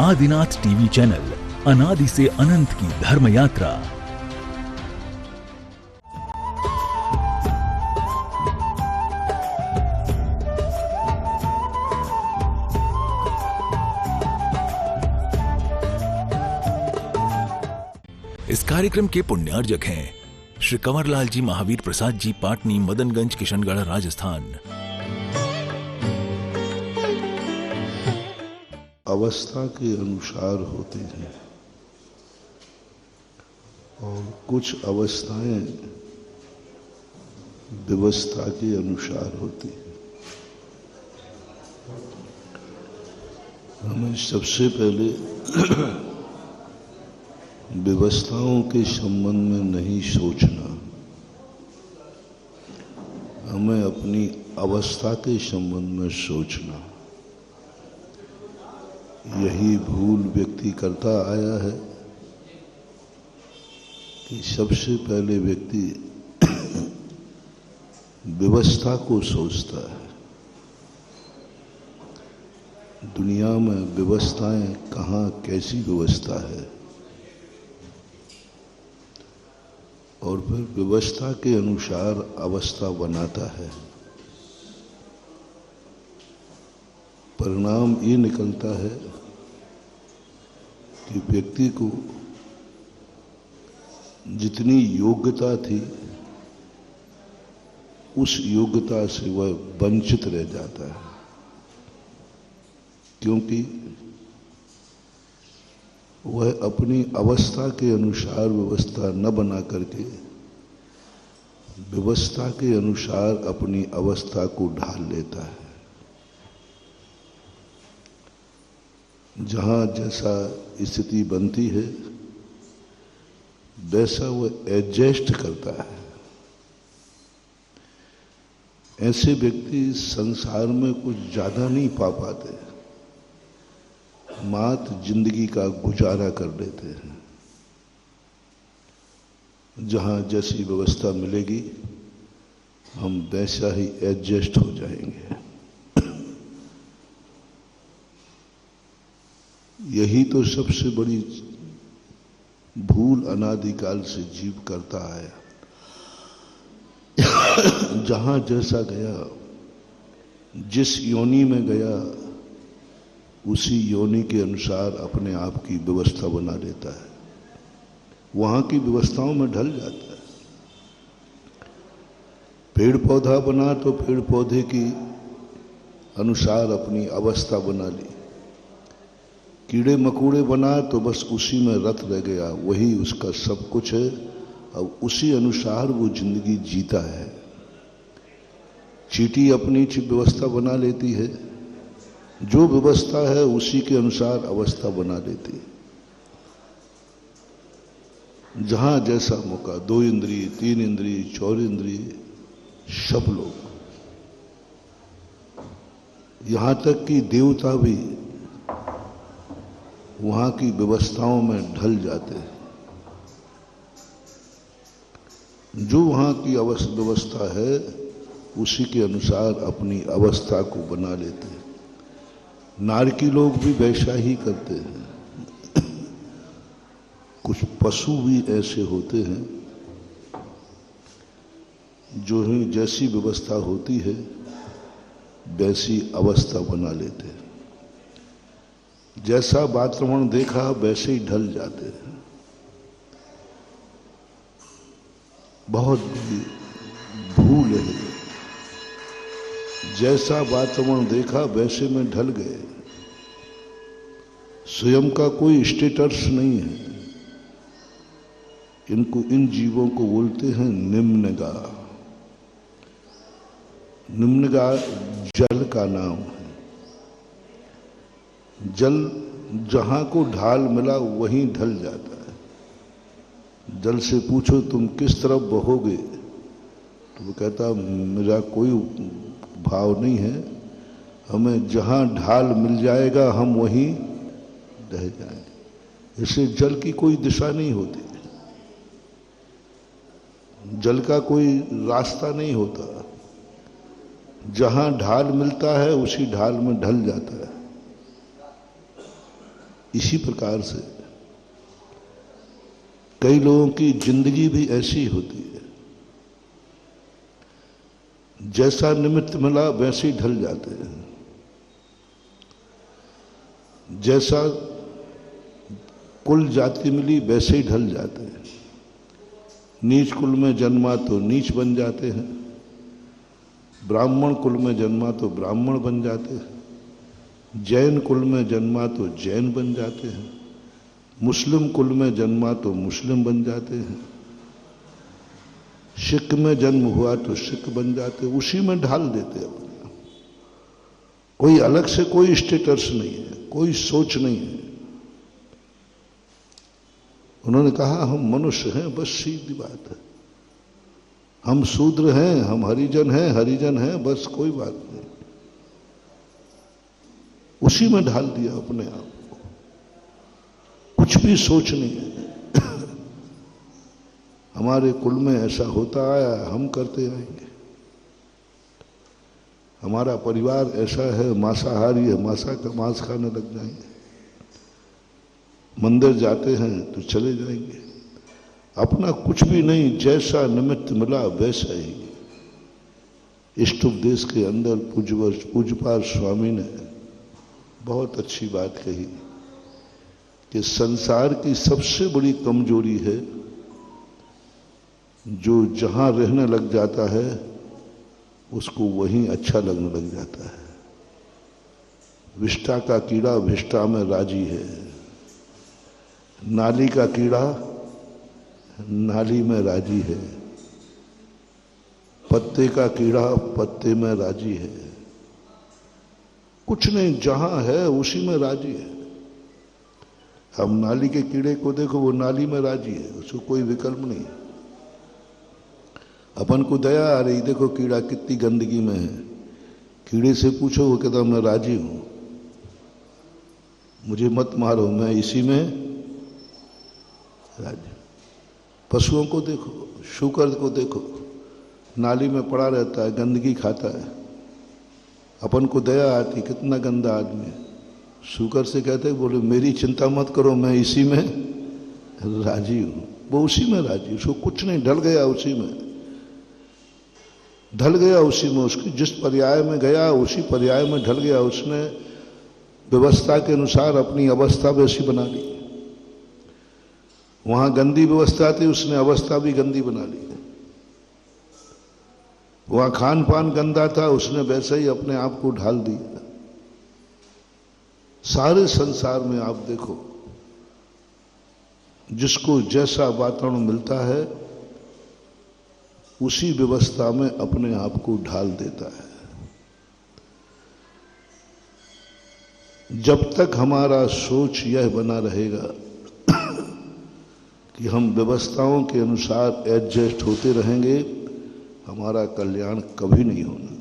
Adinath TV channel, अनादि से अनंत की धर्म यात्रा। इस कार्यक्रम के पुण्यार्जक हैं श्री कंवरलाल जी महावीर प्रसाद जी, पाटनी, मदनगंज, किशनगढ़, राजस्थान। अवस्था के अनुसार होते हैं और कुछ अवस्थाएं व्यवस्था के अनुसार होती हैं। हमें सबसे पहले व्यवस्थाओं के संबंध में नहीं सोचना, हमें अपनी अवस्था के संबंध में सोचना। यही भूल व्यक्ति करता आया है कि सबसे पहले व्यक्ति व्यवस्था को सोचता है। दुनिया में व्यवस्थाएं कहाँ, कैसी व्यवस्था है, और फिर व्यवस्था के अनुसार अवस्था बनाता है। परिणाम ये निकलता है कि व्यक्ति को जितनी योग्यता थी उस योग्यता से वह वंचित रह जाता है, क्योंकि वह अपनी अवस्था के अनुसार व्यवस्था न बना करके व्यवस्था के अनुसार अपनी अवस्था को ढाल लेता है। जहां जैसा स्थिति बनती है वैसा वह एडजस्ट करता है। ऐसे व्यक्ति संसार में कुछ ज्यादा नहीं पा पाते, मात्र जिंदगी का गुजारा कर लेते हैं। जहां जैसी व्यवस्था मिलेगी हम वैसा ही एडजस्ट हो जाएंगे। यही तो सबसे बड़ी भूल अनादिकाल से जीव करता आया। जहां जैसा गया, जिस योनि में गया, उसी योनि के अनुसार अपने आप की व्यवस्था बना लेता है, वहां की व्यवस्थाओं में ढल जाता है। पेड़ पौधा बना तो पेड़ पौधे की अनुसार अपनी अवस्था बना ली, कीड़े मकोड़े बना तो बस उसी में रत रह गया, वही उसका सब कुछ है और उसी अनुसार वो जिंदगी जीता है। चींटी अपनी व्यवस्था बना लेती है, जो व्यवस्था है उसी के अनुसार अवस्था बना लेती है। जहां जैसा मौका, 2 इंद्रिय, 3 इंद्रिय, 4 इंद्रिय, सब लोग, यहां तक कि देवता भी वहां की व्यवस्थाओं में ढल जाते हैं। जो वहां की व्यवस्था है उसी के अनुसार अपनी अवस्था को बना लेते हैं। नारकी लोग भी वैसा ही करते हैं। कुछ पशु भी ऐसे होते हैं जो ही जैसी व्यवस्था होती है वैसी अवस्था बना लेते हैं। जैसा वातावरण देखा वैसे ही ढल जाते हैं। बहुत बड़ी भूल है। जैसा वातावरण देखा वैसे में ढल गए। स्वयं का कोई स्टेटस नहीं है। इनको, इन जीवों को बोलते हैं निम्नगा। निम्नगा जल का नाम है। जल जहां को ढाल मिला वहीं ढल जाता है। जल से पूछो तुम किस तरफ बहोगे, तो वो कहता मेरा कोई भाव नहीं है, हमें जहां ढाल मिल जाएगा हम वहीं रह जाएंगे। इससे जल की कोई दिशा नहीं होती, जल का कोई रास्ता नहीं होता। जहां ढाल मिलता है उसी ढाल में ढल जाता है। इसी प्रकार से कई लोगों की जिंदगी भी ऐसी होती है, जैसा निमित्त मिला वैसे ही ढल जाते हैं। जैसा कुल जाति मिली वैसे ही ढल जाते हैं। नीच कुल में जन्मा तो नीच बन जाते हैं, ब्राह्मण कुल में जन्मा तो ब्राह्मण बन जाते हैं, जैन कुल में जन्मा तो जैन बन जाते हैं, मुस्लिम कुल में जन्मा तो मुस्लिम बन जाते हैं, सिख में जन्म हुआ तो सिख बन जाते हैं, उसी में ढाल देते हैं। कोई अलग से कोई स्टेटस नहीं है, कोई सोच नहीं है। उन्होंने कहा हम मनुष्य हैं, बस सीधी बात है। हम शूद्र हैं, हम हरिजन हैं, बस कोई बात नहीं। उसी में ढाल दिया अपने आप को, कुछ भी सोच नहीं है। हमारे कुल में ऐसा होता आया, हम करते आएंगे। हमारा परिवार ऐसा है, मांसाहारी है, मांसा का मांस खाने लग जाएंगे। मंदिर जाते हैं तो चले जाएंगे। अपना कुछ भी नहीं, जैसा निमित्त मिला वैसा ही। इष्ट उपदेश के अंदर पूज्यपाद स्वामी ने बहुत अच्छी बात कही कि संसार की सबसे बड़ी कमजोरी है जो जहां रहने लग जाता है उसको वहीं अच्छा लगने लग जाता है। विष्ठा का कीड़ा विष्ठा में राजी है, नाली का कीड़ा नाली में राजी है, पत्ते का कीड़ा पत्ते में राजी है। कुछ नहीं, जहां है उसी में राजी है। हम नाली के कीड़े को देखो, वो नाली में राजी है, उसको कोई विकल्प नहीं है। अपन को दया आ रही, देखो कीड़ा कितनी गंदगी में है। कीड़े से पूछो, वो कहता मैं राजी हूं, मुझे मत मारो, मैं इसी में राजी। पशुओं को देखो, शुकर को देखो, नाली में पड़ा रहता है, गंदगी खाता है। अपन को दया आती, कितना गंदा आदमी है। शुकर से कहते बोले मेरी चिंता मत करो, मैं इसी में राजी हूं। वो उसी में राजी, उसको कुछ नहीं, ढल गया उसी में, ढल गया उसी में। उसकी जिस पर्याय में गया उसी पर्याय में ढल गया। उसने व्यवस्था के अनुसार अपनी अवस्था वैसी बना ली। वहां गंदी व्यवस्था थी, उसने अवस्था भी गंदी बना ली। वहां खान पान गंदा था, उसने वैसे ही अपने आप को ढाल दिया। सारे संसार में आप देखो, जिसको जैसा वातावरण मिलता है उसी व्यवस्था में अपने आप को ढाल देता है। जब तक हमारा सोच यह बना रहेगा कि हम व्यवस्थाओं के अनुसार एडजस्ट होते रहेंगे, हमारा कल्याण कभी नहीं होना।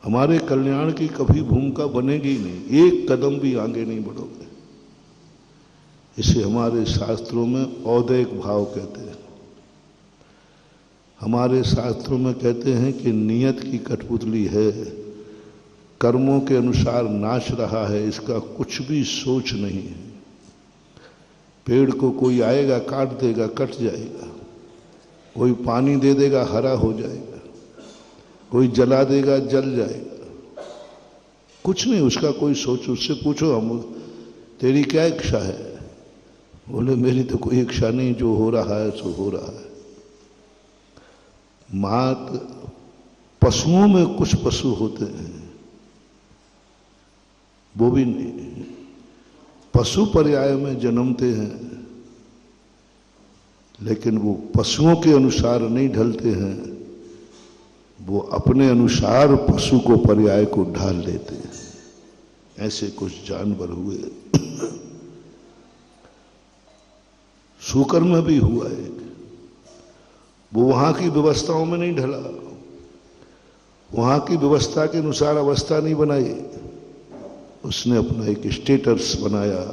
हमारे कल्याण की कभी भूमिका बनेगी नहीं, एक कदम भी आगे नहीं बढ़ोगे। इसे हमारे शास्त्रों में औदैक भाव कहते हैं। हमारे शास्त्रों में कहते हैं कि नियत की कठपुतली है, कर्मों के अनुसार नाच रहा है, इसका कुछ भी सोच नहीं है। पेड़ को कोई आएगा काट देगा, कट जाएगा। कोई पानी दे देगा, हरा हो जाएगा। कोई जला देगा, जल जाएगा। कुछ नहीं, उसका कोई सोच। उससे पूछो हम तेरी क्या इच्छा है, बोले मेरी तो कोई इच्छा नहीं, जो हो रहा है सो हो रहा है। मात पशुओं में कुछ पशु होते हैं, वो भी नहीं, पशु पर्याय में जन्मते हैं, लेकिन वो पशुओं के अनुसार नहीं ढलते हैं, वो अपने अनुसार पशु को पर्याय को ढाल लेते हैं। ऐसे कुछ जानवर हुए। शुकर में भी हुआ एक, वो वहां की व्यवस्थाओं में नहीं ढला, वहां की व्यवस्था के अनुसार अवस्था नहीं बनाई, उसने अपना एक स्टेटस बनाया,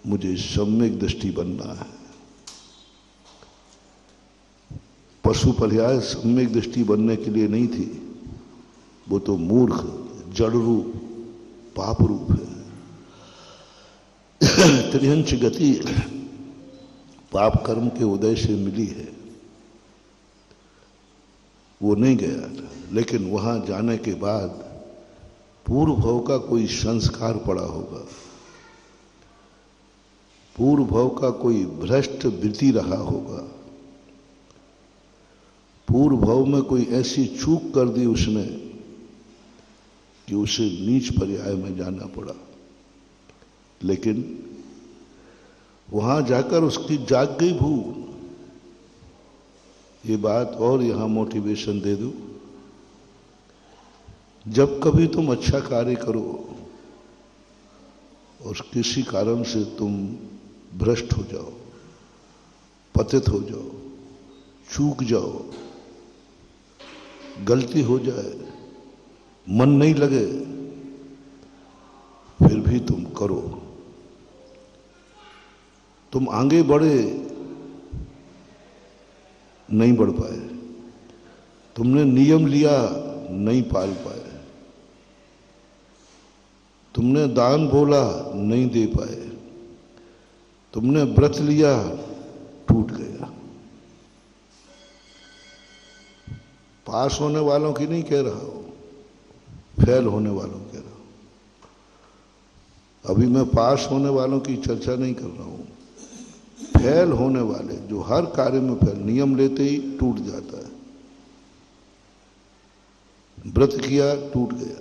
मुझे सम्यक दृष्टि बनना है। पशु पर्याय सम्यक दृष्टि बनने के लिए नहीं थी, वो तो मूर्ख जड़ रूप पाप रूप है। त्रिहंच गति पाप कर्म के उदय से मिली है, वो नहीं गया था। लेकिन वहां जाने के बाद पूर्व भव का कोई संस्कार पड़ा होगा, पूर्व भव का कोई भ्रष्ट वृत्ति रहा होगा, पूर्व भव में कोई ऐसी चूक कर दी उसने कि उसे नीच पर्याय में जाना पड़ा। लेकिन वहां जाकर उसकी जाग गई भूख। ये बात और यहां मोटिवेशन दे दूं, जब कभी तुम अच्छा कार्य करो और किसी कारण से तुम भ्रष्ट हो जाओ, पतित हो जाओ, चूक जाओ, गलती हो जाए, मन नहीं लगे, फिर भी तुम करो। तुम आगे बढ़े, नहीं बढ़ पाए, तुमने नियम लिया, नहीं पाल पाए, तुमने दान बोला, नहीं दे पाए, तुमने व्रत लिया, टूट गया। पास होने वालों की नहीं कह रहा हूं, फेल होने वालों कह रहा हूं। अभी मैं पास होने वालों की चर्चा नहीं कर रहा हूं, फेल होने वाले जो हर कार्य में फेल, नियम लेते ही टूट जाता है, व्रत किया टूट गया,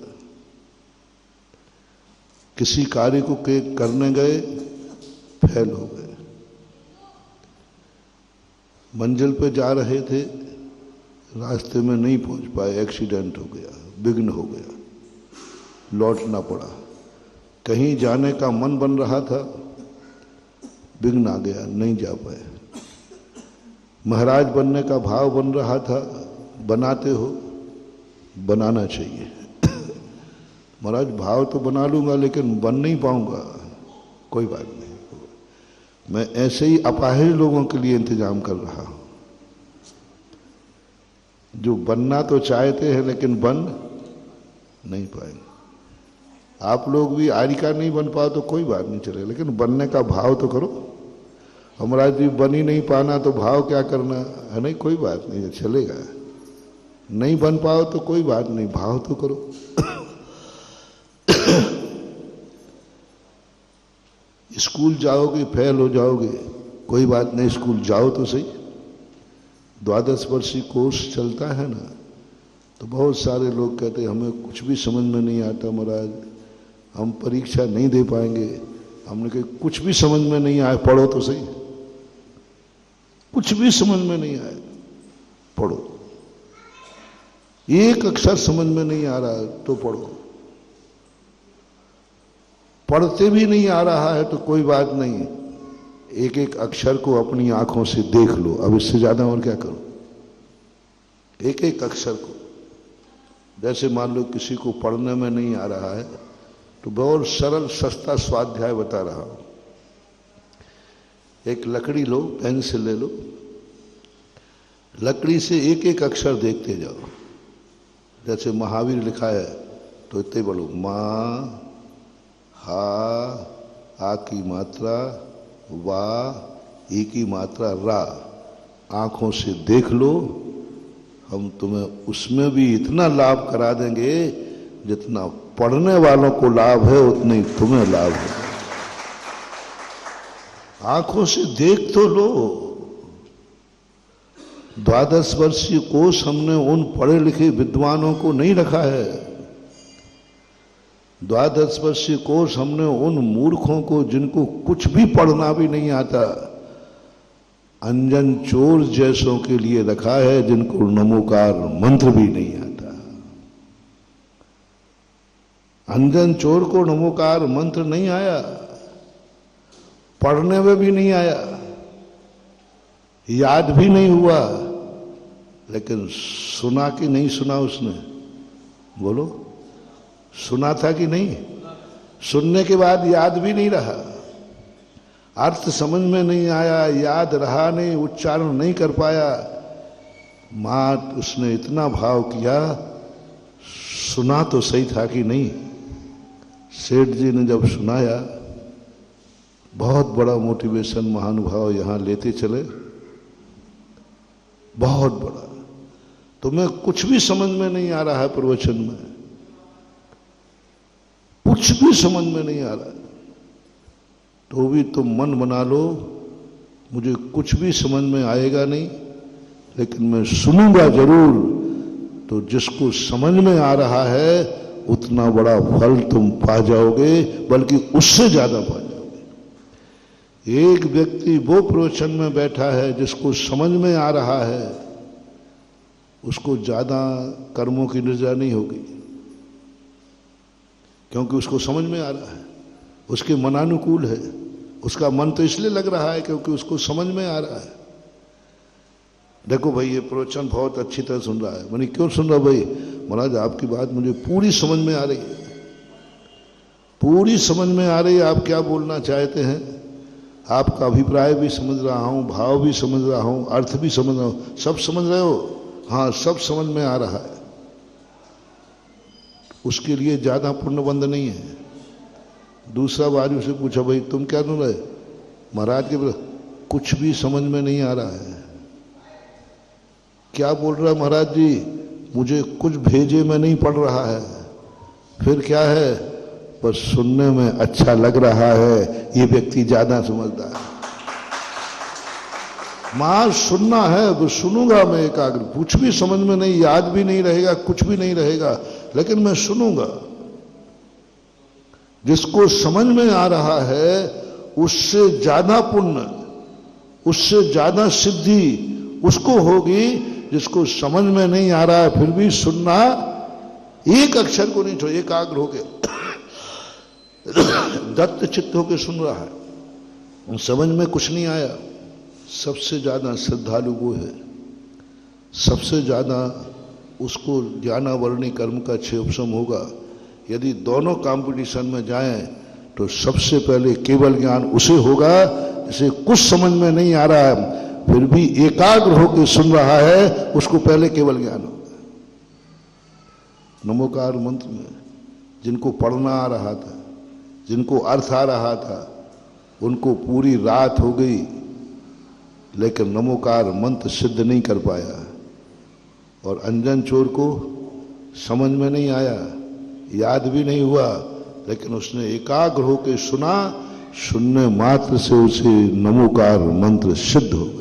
किसी कार्य को करने गए फेल हो गए, मंजिल पे जा रहे थे, रास्ते में नहीं पहुंच पाए, एक्सीडेंट हो गया, विघ्न हो गया, लौटना पड़ा। कहीं जाने का मन बन रहा था, विघ्न आ गया, नहीं जा पाए। महाराज बनने का भाव बन रहा था, बनाते हो, बनाना चाहिए। महाराज भाव तो बना लूंगा लेकिन बन नहीं पाऊंगा, कोई बात नहीं, मैं ऐसे ही अपाहिज लोगों के लिए इंतजाम कर रहा हूं जो बनना तो चाहते हैं लेकिन बन नहीं पाएंगे। आप लोग भी आर्य का नहीं बन पाओ तो कोई बात नहीं चले, लेकिन बनने का भाव तो करो। हमारा जी बन ही नहीं पाना तो भाव क्या करना है, नहीं कोई बात नहीं, चलेगा। नहीं बन पाओ तो कोई बात नहीं, भाव तो करो। स्कूल जाओगे फेल हो जाओगे, कोई बात नहीं, स्कूल जाओ तो सही। 12 वर्षीय कोर्स चलता है ना, तो बहुत सारे लोग कहते हैं हमें कुछ भी समझ में नहीं आता महाराज, हम परीक्षा नहीं दे पाएंगे। हमने कहा कुछ भी समझ में नहीं आए, पढ़ो तो सही। कुछ भी समझ में नहीं आए, पढ़ो। एक अक्षर समझ में नहीं आ रहा है तो पढ़ो। पढ़ते भी नहीं आ रहा है तो कोई बात नहीं, एक एक अक्षर को अपनी आंखों से देख लो। अब इससे ज्यादा और क्या करो, एक एक अक्षर को। जैसे मान लो किसी को पढ़ने में नहीं आ रहा है तो बहुत सरल सस्ता स्वाध्याय बता रहा हूं। एक लकड़ी लो, पेंसिल ले लो, लकड़ी से एक एक अक्षर देखते जाओ। जैसे महावीर लिखा है तो इतने बोलो, माँ, हा, आ की मात्रा, वा, ई की मात्रा, रा। आंखों से देख लो, हम तुम्हें उसमें भी इतना लाभ करा देंगे जितना पढ़ने वालों को लाभ है उतना ही तुम्हें लाभ है। आंखों से देख तो लो। 12 वर्षीय कोर्स हमने उन पढ़े लिखे विद्वानों को नहीं रखा है। 12 वर्षीय कोर्स हमने उन मूर्खों को, जिनको कुछ भी पढ़ना भी नहीं आता, अंजन चोर जैसों के लिए रखा है, जिनको नमोकार मंत्र भी नहीं आता। अंजन चोर को नमोकार मंत्र नहीं आया, पढ़ने में भी नहीं आया, याद भी नहीं हुआ, लेकिन सुना कि नहीं सुना उसने? बोलो, सुना था कि नहीं? सुनने के बाद याद भी नहीं रहा, अर्थ समझ में नहीं आया, याद रहा नहीं, उच्चारण नहीं कर पाया, मां उसने इतना भाव किया, सुना तो सही था कि नहीं। सेठ जी ने जब सुनाया, बहुत बड़ा मोटिवेशन महानुभाव यहां लेते चले, बहुत बड़ा। तो मैं कुछ भी समझ में नहीं आ रहा है प्रवचन में, कुछ भी समझ में नहीं आ रहा है, तो भी तुम मन बना लो मुझे कुछ भी समझ में आएगा नहीं, लेकिन मैं सुनूंगा जरूर। तो जिसको समझ में आ रहा है उतना बड़ा फल तुम पा जाओगे, बल्कि उससे ज्यादा पा जाओगे। एक व्यक्ति वो प्रवचन में बैठा है जिसको समझ में आ रहा है, उसको ज्यादा कर्मों की निर्जा नहीं होगी, क्योंकि उसको समझ में आ रहा है, उसके मनानुकूल है। उसका मन तो इसलिए लग रहा है क्योंकि उसको समझ में आ रहा है। देखो भाई, ये प्रवचन बहुत अच्छी तरह सुन रहा है। मैंने क्यों सुन रहा भाई? महाराज आपकी बात मुझे पूरी समझ में आ रही है, पूरी समझ में आ रही है। आप क्या बोलना चाहते हैं, आपका अभिप्राय भी समझ रहा हूं, भाव भी समझ रहा हूं, अर्थ भी समझ रहा हूं। सब समझ रहे हो? हाँ, सब समझ में आ रहा है। उसके लिए ज्यादा पुण्यबंध नहीं है। दूसरा बार उसे पूछा, भाई तुम क्या सुन रहे? महाराज के कुछ भी समझ में नहीं आ रहा है। क्या बोल रहा है महाराज जी? मुझे कुछ भेजे में नहीं पड़ रहा है। फिर क्या है? बस सुनने में अच्छा लग रहा है। ये व्यक्ति ज्यादा समझदार है। मां सुनना है, वो सुनूंगा मैं एकाग्र। कुछ भी समझ में नहीं, याद भी नहीं रहेगा, कुछ भी नहीं रहेगा, लेकिन मैं सुनूंगा। जिसको समझ में आ रहा है उससे ज्यादा पुण्य, उससे ज्यादा सिद्धि उसको होगी। जिसको समझ में नहीं आ रहा है फिर भी सुनना, एक अक्षर को नहीं छोड़, एकाग्र हो गया, दत्त चित्त होकर सुन रहा है। समझ में कुछ नहीं आया, सबसे ज्यादा श्रद्धालु वो है, सबसे ज्यादा उसको ज्ञानावरणी कर्म का क्षेपसम होगा। यदि दोनों कंपटीशन में जाएं तो सबसे पहले केवल ज्ञान उसे होगा जिसे कुछ समझ में नहीं आ रहा है फिर भी एकाग्र होकर सुन रहा है, उसको पहले केवल ज्ञान होगा। नमोकार मंत्र में जिनको पढ़ना आ रहा था, जिनको अर्थ आ रहा था, उनको पूरी रात हो गई, लेकिन नमोकार मंत्र सिद्ध नहीं कर पाया। और अंजन चोर को समझ में नहीं आया, याद भी नहीं हुआ, लेकिन उसने एकाग्र होकर सुना। सुनने मात्र से उसे नमोकार मंत्र सिद्ध हो गया।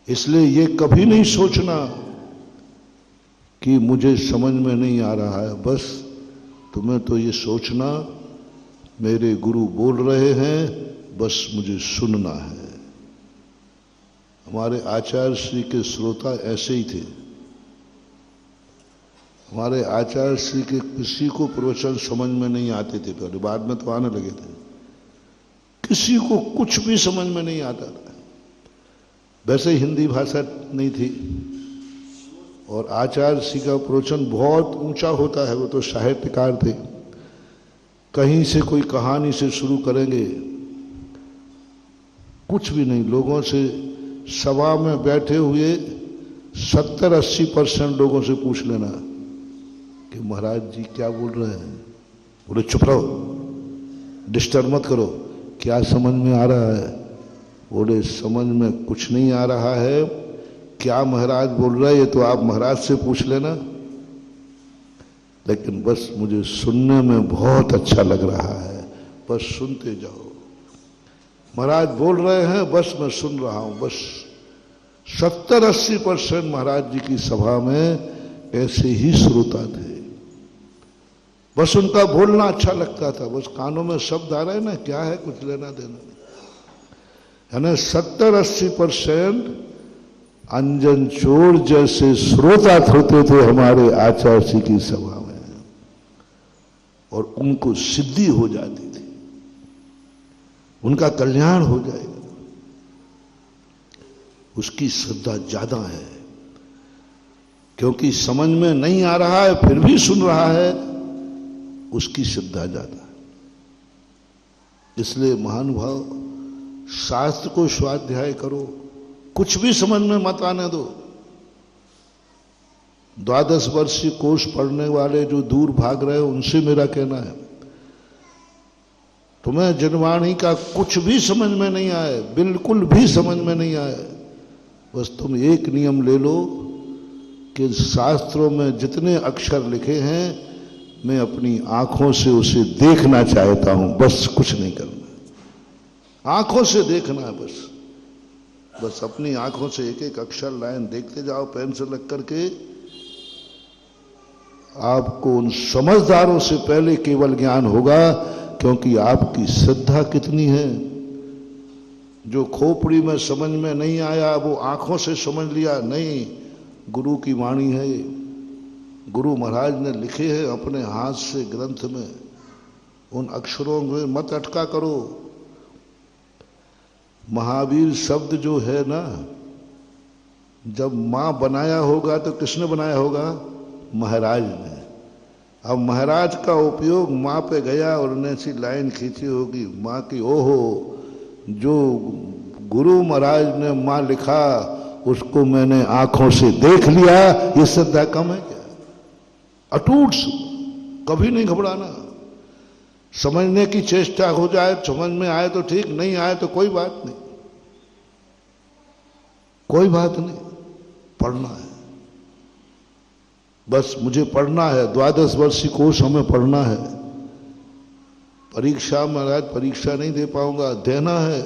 इसलिए ये कभी नहीं सोचना कि मुझे समझ में नहीं आ रहा है। बस तुम्हें तो ये सोचना मेरे गुरु बोल रहे हैं, बस मुझे सुनना है। हमारे आचार्य श्री के श्रोता ऐसे ही थे। हमारे आचार्य श्री के किसी को प्रवचन समझ में नहीं आते थे पहले, बाद में तो आने लगे थे। किसी को कुछ भी समझ में नहीं आता था। वैसे हिंदी भाषा नहीं थी, और आचार्य श्री का प्रवचन बहुत ऊंचा होता है। वो तो साहित्यकार थे। कहीं से कोई कहानी से शुरू करेंगे, कुछ भी नहीं। लोगों से सभा में बैठे हुए 70-80% लोगों से पूछ लेना कि महाराज जी क्या बोल रहे हैं। बोले चुप रहो, डिस्टर्ब मत करो, क्या समझ में आ रहा है? बोले समझ में कुछ नहीं आ रहा है। क्या महाराज बोल रहे हैं ये तो आप महाराज से पूछ लेना, लेकिन बस मुझे सुनने में बहुत अच्छा लग रहा है, बस सुनते जाओ। महाराज बोल रहे हैं, बस मैं सुन रहा हूं। बस 70-80% महाराज जी की सभा में ऐसे ही श्रोता थे। बस उनका बोलना अच्छा लगता था, बस कानों में शब्द आ रहे हैं ना, क्या है, कुछ लेना देना नहीं। यानी 70-80% अंजन चोर जैसे श्रोता होते थे हमारे आचार्य जी की सभा में, और उनको सिद्धि हो जाती थी, उनका कल्याण हो जाएगा। उसकी श्रद्धा ज्यादा है, क्योंकि समझ में नहीं आ रहा है फिर भी सुन रहा है, उसकी श्रद्धा ज्यादा है। इसलिए महानुभाव, शास्त्र को स्वाध्याय करो, कुछ भी समझ में मत आने दो, द्वादश वर्षीय कोष पढ़ने वाले जो दूर भाग रहे हैं उनसे मेरा कहना है, तुम्हें जनवाणी का कुछ भी समझ में नहीं आए, बिल्कुल भी समझ में नहीं आए, बस तुम एक नियम ले लो कि शास्त्रों में जितने अक्षर लिखे हैं मैं अपनी आंखों से उसे देखना चाहता हूं, बस कुछ नहीं करना, आंखों से देखना है बस। बस अपनी आंखों से एक एक अक्षर लाइन देखते जाओ पेन से लग करके। आपको उन समझदारों से पहले केवल ज्ञान होगा, क्योंकि आपकी श्रद्धा कितनी है। जो खोपड़ी में समझ में नहीं आया वो आंखों से समझ लिया, नहीं, गुरु की वाणी है, गुरु महाराज ने लिखे हैं अपने हाथ से ग्रंथ में, उन अक्षरों में मत अटका करो। महावीर शब्द जो है ना, जब मां बनाया होगा तो किसने बनाया होगा? महाराज ने। अब महाराज का उपयोग मां पे गया और उन्हें ऐसी लाइन खींची होगी मां की, ओहो जो गुरु महाराज ने मां लिखा उसको मैंने आंखों से देख लिया, ये श्रद्धा कम है क्या? अटूट, कभी नहीं घबराना। समझने की चेष्टा हो जाए, समझ में आए तो ठीक, नहीं आए तो कोई बात नहीं, कोई बात नहीं, पढ़ना है बस। मुझे पढ़ना है, द्वादश वर्षीय कोर्स हमें पढ़ना है। परीक्षा महाराज परीक्षा नहीं दे पाऊंगा, देना है।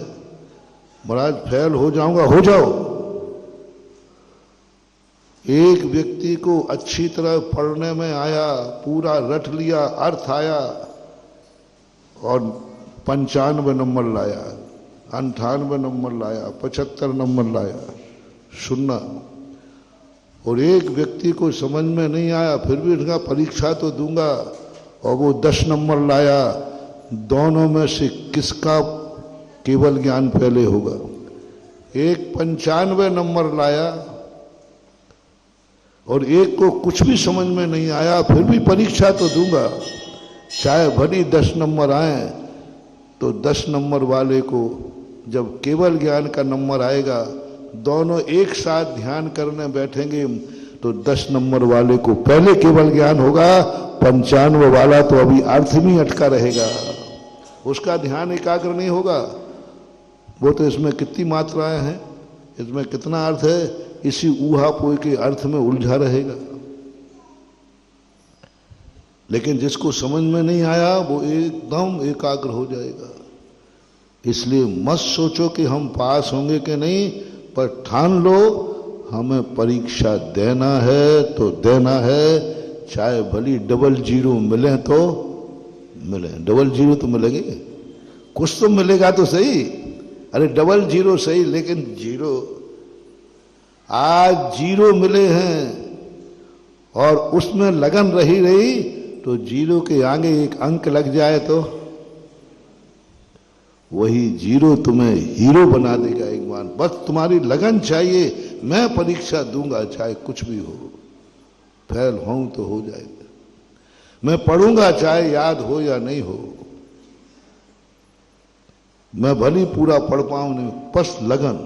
महाराज फेल हो जाऊंगा, हो जाओ। एक व्यक्ति को अच्छी तरह पढ़ने में आया, पूरा रट लिया, अर्थ आया और 95 नंबर लाया, 98 नंबर लाया, 75 नंबर लाया, सुनना। और एक व्यक्ति को समझ में नहीं आया, फिर भी उसका परीक्षा तो दूंगा, और वो 10 नंबर लाया। दोनों में से किसका केवल ज्ञान पहले होगा? एक 95 नंबर लाया और एक को कुछ भी समझ में नहीं आया, फिर भी परीक्षा तो दूंगा, चाहे भली 10 नंबर आए। तो 10 नंबर वाले को जब केवल ज्ञान का नंबर आएगा, दोनों एक साथ ध्यान करने बैठेंगे तो 10 नंबर वाले को पहले केवल ज्ञान होगा, 95 वाला तो अभी अर्थ में अटका रहेगा, उसका ध्यान एकाग्र नहीं होगा। वो तो इसमें कितनी मात्राएं हैं, इसमें कितना अर्थ है, इसी ऊहापोह के अर्थ में उलझा रहेगा। लेकिन जिसको समझ में नहीं आया वो एकदम एकाग्र हो जाएगा। इसलिए मत सोचो कि हम पास होंगे कि नहीं, पर ठान लो हमें परीक्षा देना है तो देना है, चाहे भली 00 मिले तो मिले। 00 तो मिलेंगे, कुछ तो मिलेगा तो सही। अरे 00 सही, लेकिन 0 आज 0 मिले हैं और उसमें लगन रही तो 0 के आगे एक अंक लग जाए तो वही 0 तुम्हें हीरो बना देगा एक बार। बस तुम्हारी लगन चाहिए, मैं परीक्षा दूंगा चाहे कुछ भी हो, फेल होऊं तो हो जाएगा, मैं पढ़ूंगा चाहे याद हो या नहीं हो, मैं भली पूरा पढ़ पाऊं नहीं, बस लगन,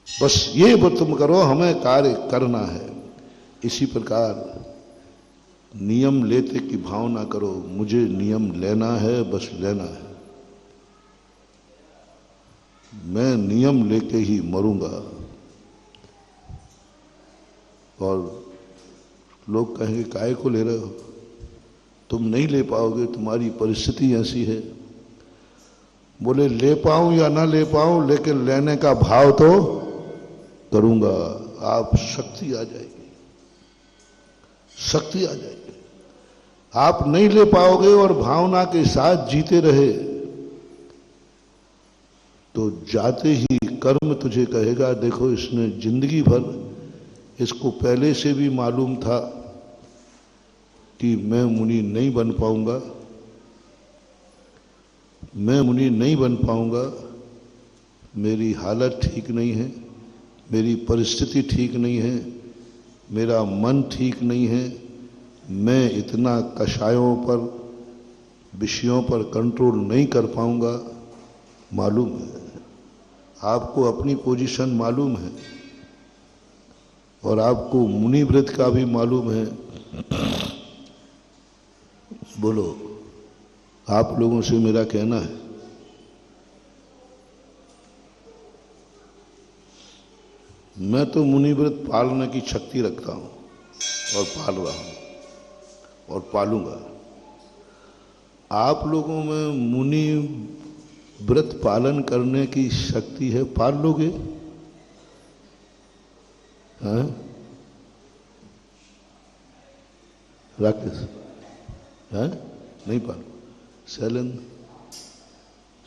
बस ये तुम करो, हमें कार्य करना है। इसी प्रकार नियम लेते की भावना करो, मुझे नियम लेना है, बस लेना है, मैं नियम लेके ही मरूंगा। और लोग कहेंगे काहे को ले रहे हो, तुम नहीं ले पाओगे, तुम्हारी परिस्थिति ऐसी है। बोले ले पाऊं या ना ले पाऊं, लेकिन लेने का भाव तो करूंगा। आप शक्ति आ जाएगी, शक्ति आ जाएगी। आप नहीं ले पाओगे और भावना के साथ जीते रहे तो जाते ही कर्म तुझे कहेगा, देखो इसने जिंदगी भर, इसको पहले से भी मालूम था कि मैं मुनि नहीं बन पाऊंगा, मैं मुनि नहीं बन पाऊंगा, मेरी हालत ठीक नहीं है, मेरी परिस्थिति ठीक नहीं है, मेरा मन ठीक नहीं है, मैं इतना कषायों पर, विषयों पर कंट्रोल नहीं कर पाऊंगा। मालूम है आपको, अपनी पोजीशन मालूम है, और आपको मुनि व्रत का भी मालूम है। बोलो, आप लोगों से मेरा कहना है, मैं तो मुनि व्रत पालने की शक्ति रखता हूं और पाल रहा हूं और पालूंगा। आप लोगों में मुनि व्रत पालन करने की शक्ति है, पाल लोगे? हाँ? राकेश, हाँ? नहीं पालो? शैलेंद्र,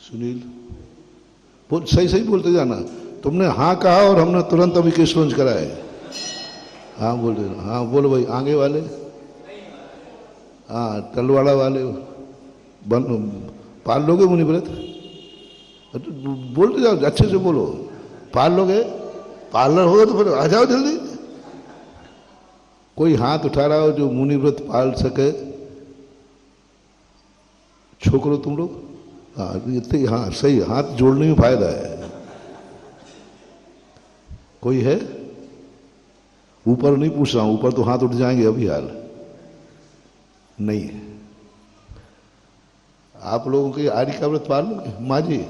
सुनील, बोल, सही सही बोलते जाना। तुमने हाँ कहा और हमने तुरंत अभी केस लॉन्च कराए। हाँ बोल रहे, हाँ बोलो भाई। आगे वाले, हाँ तलवाड़ा वाले पाल लोगे मुनि व्रत? तो बोलते जाओ, अच्छे से बोलो। पाल लोगे? पार्लर होगा तो फिर आ जाओ जल्दी। कोई हाथ उठा रहा हो जो मुनि व्रत पाल सके? छोकरो तुम लोग? हाँ इतने, हाँ सही, हाथ जोड़ने में फायदा है। कोई है? ऊपर नहीं पूछ रहा हूं, ऊपर तो हाथ उठ जाएंगे अभी हाल नहीं है। आप लोगों के आर्य का व्रत पाल लोगे? माँ जी,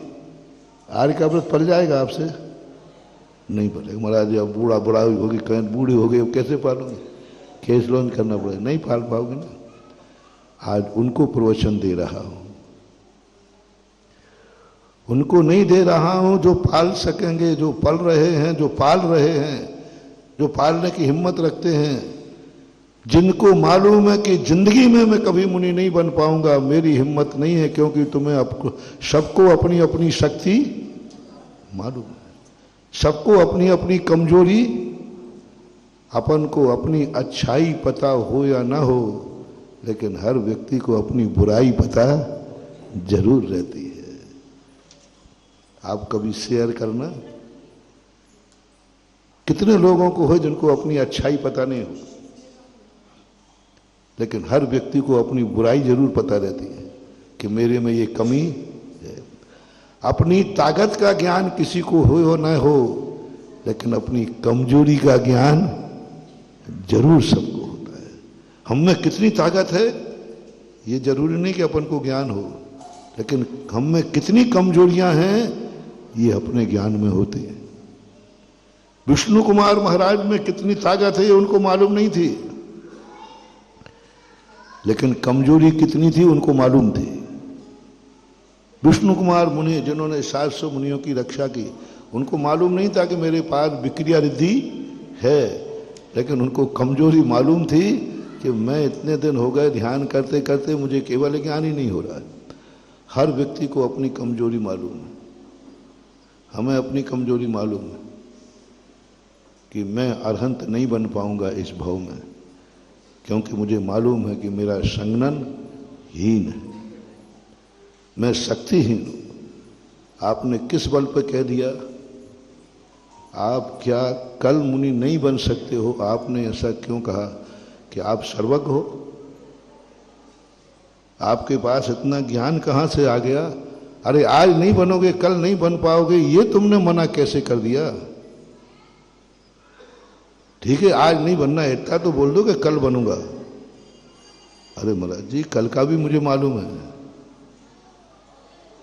आर्य का व्रत पल जाएगा आपसे? नहीं पलेगा महाराज। अब बूढ़ा बूढ़ा होगी, कहीं बूढ़ी हो गई, अब कैसे पालोगे? केस लॉन्च करना पड़ेगा, नहीं पाल पाओगे ना। आज उनको प्रवचन दे रहा हूं, उनको नहीं दे रहा हूं जो पाल सकेंगे, जो पल रहे हैं, जो पाल रहे हैं, जो पालने की हिम्मत रखते हैं, जिनको मालूम है कि जिंदगी में मैं कभी मुनि नहीं बन पाऊंगा, मेरी हिम्मत नहीं है, क्योंकि तुम्हें सबको अपनी अपनी शक्ति मालूम है, सबको अपनी अपनी कमजोरी, अपन को अपनी अच्छाई पता हो या ना हो, लेकिन हर व्यक्ति को अपनी बुराई पता जरूर रहती है। आप कभी शेयर करना, कितने लोगों को हो जिनको अपनी अच्छाई पता नहीं हो, लेकिन हर व्यक्ति को अपनी बुराई जरूर पता रहती है कि मेरे में ये कमी है। अपनी ताकत का ज्ञान किसी को हो ना हो, लेकिन अपनी कमजोरी का ज्ञान जरूर सबको होता है। हम में कितनी ताकत है ये जरूरी नहीं कि अपन को ज्ञान हो, लेकिन हम में कितनी कमजोरियां हैं ये अपने ज्ञान में होती है। विष्णु कुमार महाराज में कितनी ताकत है ये उनको मालूम नहीं थी, लेकिन कमजोरी कितनी थी उनको मालूम थी। विष्णु कुमार मुनि जिन्होंने 700 मुनियों की रक्षा की, उनको मालूम नहीं था कि मेरे पास विक्रिया रिद्धि है, लेकिन उनको कमजोरी मालूम थी कि मैं इतने दिन हो गए ध्यान करते करते मुझे केवल ज्ञान ही नहीं हो रहा है। हर व्यक्ति को अपनी कमजोरी मालूम है। हमें अपनी कमजोरी मालूम है कि मैं अरहंत नहीं बन पाऊंगा इस भाव में, क्योंकि मुझे मालूम है कि मेरा संगनन हीन है, मैं शक्तिहीन हूं। आपने किस बल पर कह दिया? आप क्या कल मुनि नहीं बन सकते हो? आपने ऐसा क्यों कहा कि आप सर्वज्ञ हो? आपके पास इतना ज्ञान कहां से आ गया? अरे आज नहीं बनोगे, कल नहीं बन पाओगे, ये तुमने मना कैसे कर दिया? ठीक है, आज नहीं बनना है, इतना तो बोल दो कि कल बनूंगा। अरे महाराज जी, कल का भी मुझे मालूम है।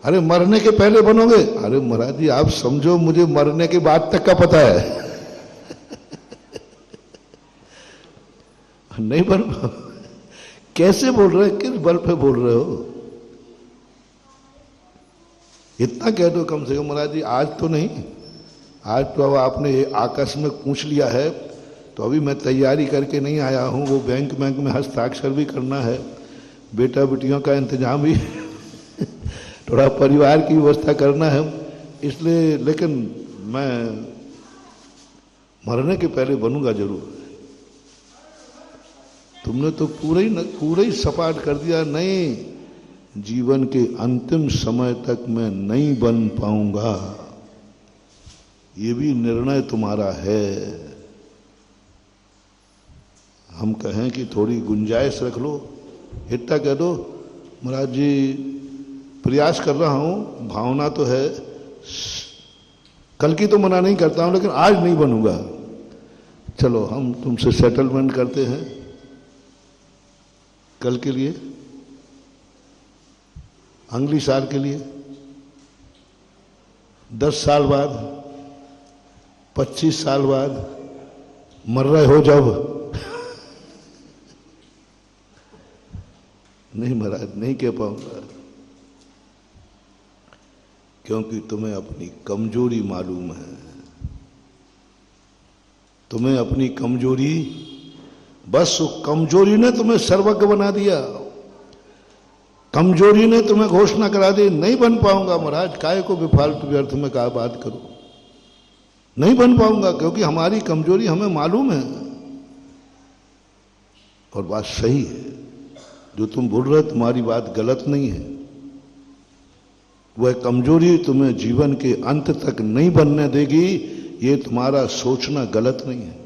अरे मरने के पहले बनोगे? अरे महाराज जी आप समझो, मुझे मरने के बाद तक का पता है। नहीं बन पाओ? कैसे बोल रहे, किस बल पे बोल रहे हो? इतना कह दो कम से कम, महाराज जी आज तो नहीं, आज तो अब आपने आकस्मिक पूछ लिया है, तो अभी मैं तैयारी करके नहीं आया हूं, वो बैंक में हस्ताक्षर भी करना है, बेटा बेटियों का इंतजाम भी थोड़ा परिवार की व्यवस्था करना है, इसलिए, लेकिन मैं मरने के पहले बनूंगा जरूर। तुमने तो पूरा ही सपाट कर दिया। नहीं, जीवन के अंतिम समय तक मैं नहीं बन पाऊंगा, ये भी निर्णय तुम्हारा है। हम कहें कि थोड़ी गुंजाइश रख लो, इतना कह दो महाराज जी प्रयास कर रहा हूं, भावना तो है, कल की तो मना नहीं करता हूं, लेकिन आज नहीं बनूंगा। चलो हम तुमसे सेटलमेंट करते हैं कल के लिए, अगली साल के लिए, 10 साल बाद, 25 साल बाद मर रहे हो जब। नहीं महाराज, नहीं कह पाऊंगा, क्योंकि तुम्हें अपनी कमजोरी मालूम है। तुम्हें अपनी कमजोरी, बस कमजोरी ने तुम्हें सर्वज्ञ बना दिया। कमजोरी ने तुम्हें घोषणा करा दी, नहीं बन पाऊंगा महाराज, काहे को बेफालतू व्यर्थ में कहा बात करो, नहीं बन पाऊंगा, क्योंकि हमारी कमजोरी हमें मालूम है। और बात सही है, जो तुम बोल रहे तुम्हारी बात गलत नहीं है। वह कमजोरी तुम्हें जीवन के अंत तक नहीं बनने देगी, ये तुम्हारा सोचना गलत नहीं है।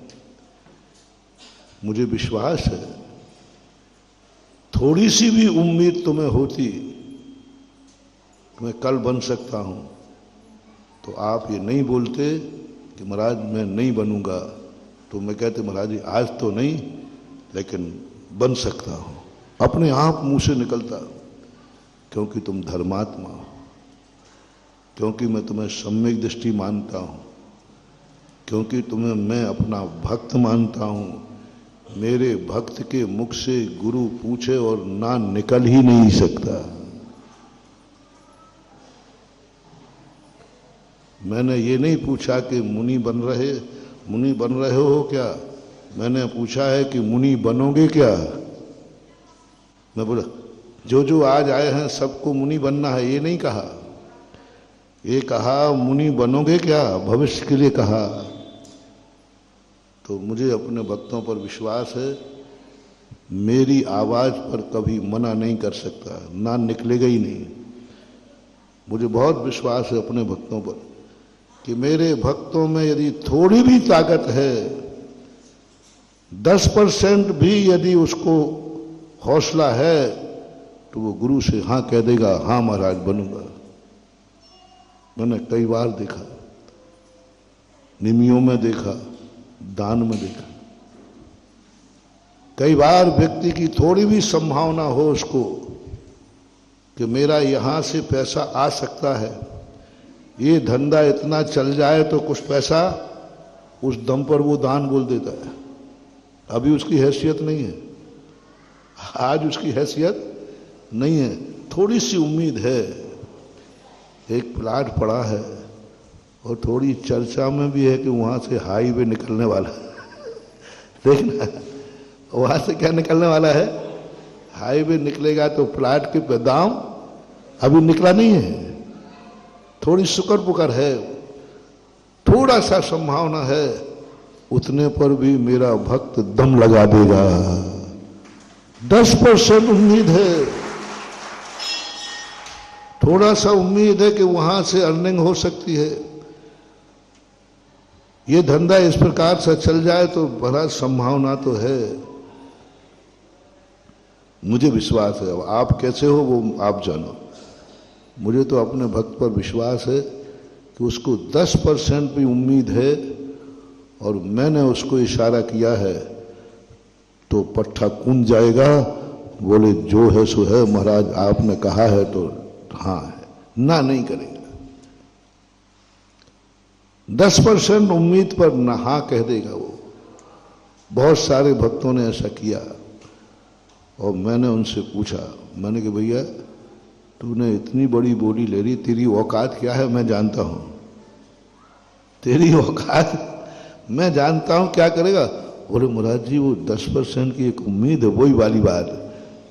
मुझे विश्वास है, थोड़ी सी भी उम्मीद तुम्हें होती कि मैं कल बन सकता हूं, तो आप ये नहीं बोलते कि महाराज मैं नहीं बनूंगा। तो मैं कहते महाराज जी आज तो नहीं, लेकिन बन सकता हूं। अपने आप मुंह से निकलता, क्योंकि तुम धर्मात्मा हो, क्योंकि मैं तुम्हें सम्यक दृष्टि मानता हूं, क्योंकि तुम्हें मैं अपना भक्त मानता हूं। मेरे भक्त के मुख से गुरु पूछे और ना निकल ही नहीं सकता। मैंने ये नहीं पूछा कि मुनि बन रहे हो क्या, मैंने पूछा है कि मुनि बनोगे क्या। मैं बोला जो जो आज आए हैं सबको मुनि बनना है, ये नहीं कहा। ये कहा मुनि बनोगे क्या, भविष्य के लिए कहा। तो मुझे अपने भक्तों पर विश्वास है, मेरी आवाज पर कभी मना नहीं कर सकता, ना निकलेगा ही नहीं। मुझे बहुत विश्वास है अपने भक्तों पर कि मेरे भक्तों में यदि थोड़ी भी ताकत है, 10% भी यदि उसको हौसला है, तो वो गुरु से हाँ कह देगा, हाँ महाराज बनूंगा। मैंने कई बार देखा, निमियों में देखा, दान में देखा। कई बार व्यक्ति की थोड़ी भी संभावना हो उसको कि मेरा यहां से पैसा आ सकता है, ये धंधा इतना चल जाए तो कुछ पैसा, उस दम पर वो दान बोल देता है। अभी उसकी हैसियत नहीं है, आज उसकी हैसियत नहीं है, थोड़ी सी उम्मीद है, एक प्लाट पड़ा है और थोड़ी चर्चा में भी है कि वहां से हाईवे निकलने वाला है। देखना वहां से क्या निकलने वाला है, हाईवे निकलेगा तो प्लाट के दाम अभी निकला नहीं है, थोड़ी शुक्र पुकर है, थोड़ा सा संभावना है, उतने पर भी मेरा भक्त दम लगा देगा। 10% उम्मीद है, थोड़ा सा उम्मीद है कि वहां से अर्निंग हो सकती है। ये धंधा इस प्रकार से चल जाए तो बड़ा संभावना तो है। मुझे विश्वास है, आप कैसे हो वो आप जानो। मुझे तो अपने भक्त पर विश्वास है कि उसको 10% भी उम्मीद है, और मैंने उसको इशारा किया है तो पट्ठा कूद जाएगा। बोले जो है सो है महाराज, आपने कहा है तो हाँ है, ना नहीं करेगा। 10% उम्मीद पर ना हाँ कह देगा वो। बहुत सारे भक्तों ने ऐसा किया, और मैंने उनसे पूछा, मैंने कहा भैया तूने इतनी बड़ी बोली ले ली, तेरी औकात क्या है मैं जानता हूं, तेरी औकात मैं जानता हूं, क्या करेगा। बोले मुराद जी वो 10% की एक उम्मीद है, वही वाली बात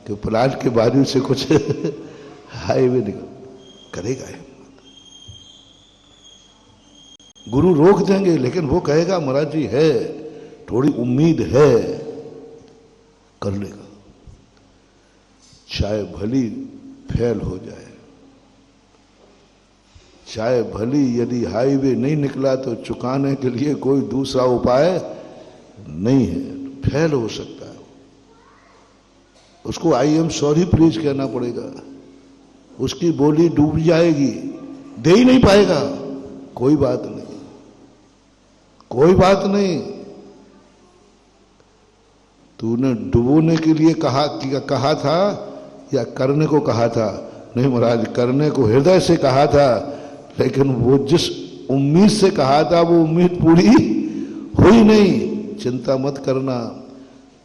कि प्लाट के बाजू से कुछ हाईवे निकल करेगा। गुरु रोक देंगे, लेकिन वो कहेगा महाराज जी है, थोड़ी उम्मीद है, कर लेगा, चाहे भली फेल हो जाए, चाहे भली यदि हाईवे नहीं निकला तो चुकाने के लिए कोई दूसरा उपाय नहीं है, फेल हो सकता है। उसको आई एम सॉरी प्लीज कहना पड़ेगा, उसकी बोली डूब जाएगी, दे ही नहीं पाएगा। कोई बात नहीं, कोई बात नहीं, तूने डुबोने के लिए कहा था या करने को कहा था? नहीं महाराज, करने को हृदय से कहा था, लेकिन वो जिस उम्मीद से कहा था वो उम्मीद पूरी हुई नहीं। चिंता मत करना,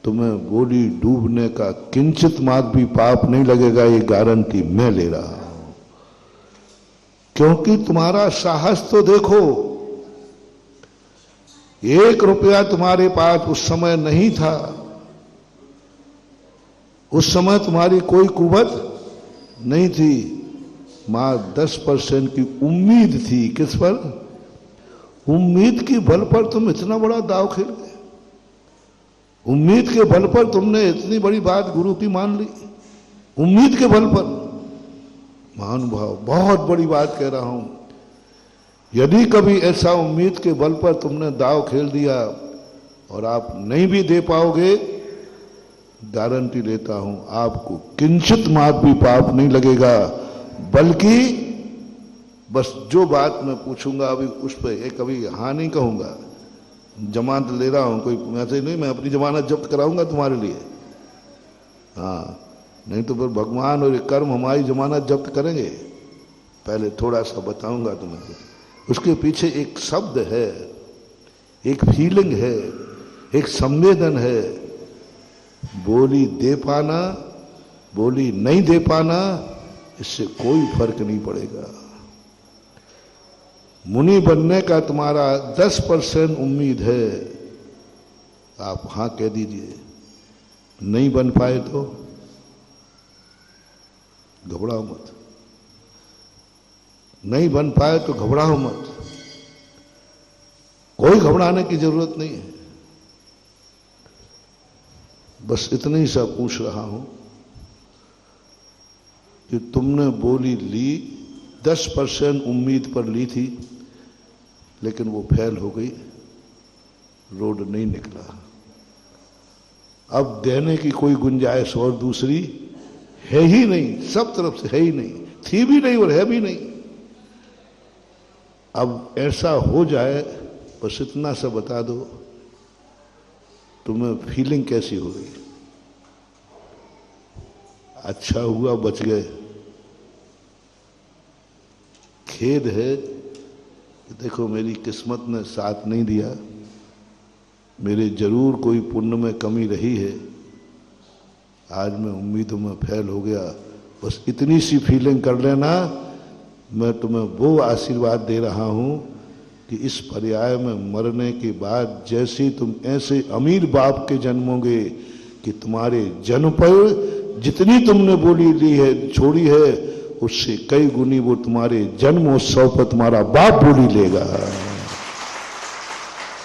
तुम्हें बोली डूबने का किंचित मात्र भी पाप नहीं लगेगा, ये गारंटी मैं ले रहा हूं। क्योंकि तुम्हारा साहस तो देखो, 1 रुपया तुम्हारे पास उस समय नहीं था। उस समय तुम्हारी कोई कुवत नहीं थी, मात्र 10% की उम्मीद थी। किस पर? उम्मीद के बल पर तुम इतना बड़ा दांव खेल गए। उम्मीद के बल पर तुमने इतनी बड़ी बात गुरु की मान ली। उम्मीद के बल पर। महानुभाव, बहुत बड़ी बात कह रहा हूं। यदि कभी ऐसा उम्मीद के बल पर तुमने दांव खेल दिया और आप नहीं भी दे पाओगे, गारंटी लेता हूं आपको किंचित मात्र भी पाप नहीं लगेगा। बल्कि बस जो बात मैं पूछूंगा अभी उस पर एक कभी हाँ नहीं कहूंगा। जमानत ले रहा हूं, कोई ऐसे नहीं मैं अपनी जमानत जब्त कराऊंगा तुम्हारे लिए। हाँ, नहीं तो फिर भगवान और कर्म हमारी जमानत जब्त करेंगे। पहले थोड़ा सा बताऊंगा तुम्हें। उसके पीछे एक शब्द है, एक फीलिंग है, एक संवेदन है। बोली दे पाना, बोली नहीं दे पाना, इससे कोई फर्क नहीं पड़ेगा। मुनि बनने का तुम्हारा 10% उम्मीद है, आप हां कह दीजिए। नहीं बन पाए तो घबराओ मत। नहीं बन पाए तो घबराओ मत। कोई घबराने की जरूरत नहीं है। बस इतना ही सा पूछ रहा हूं कि तुमने बोली ली, 10% उम्मीद पर ली थी, लेकिन वो फेल हो गई, रोड नहीं निकला। अब देने की कोई गुंजाइश और दूसरी है ही नहीं, सब तरफ से है ही नहीं, थी भी नहीं और है भी नहीं। अब ऐसा हो जाए, बस इतना सा बता दो, तुम्हें फीलिंग कैसी हो रही? अच्छा हुआ बच गए। खेद है कि देखो मेरी किस्मत ने साथ नहीं दिया, मेरे जरूर कोई पुण्य में कमी रही है, आज मैं उम्मीदों में फेल हो गया। बस इतनी सी फीलिंग कर लेना। मैं तुम्हें वो आशीर्वाद दे रहा हूं कि इस पर्याय में मरने के बाद जैसे तुम ऐसे अमीर बाप के जन्मोगे कि तुम्हारे जन्म पर जितनी तुमने बोली ली है, छोड़ी है, उससे कई गुनी वो तुम्हारे जन्मोत्सव पर तुम्हारा बाप बोली लेगा।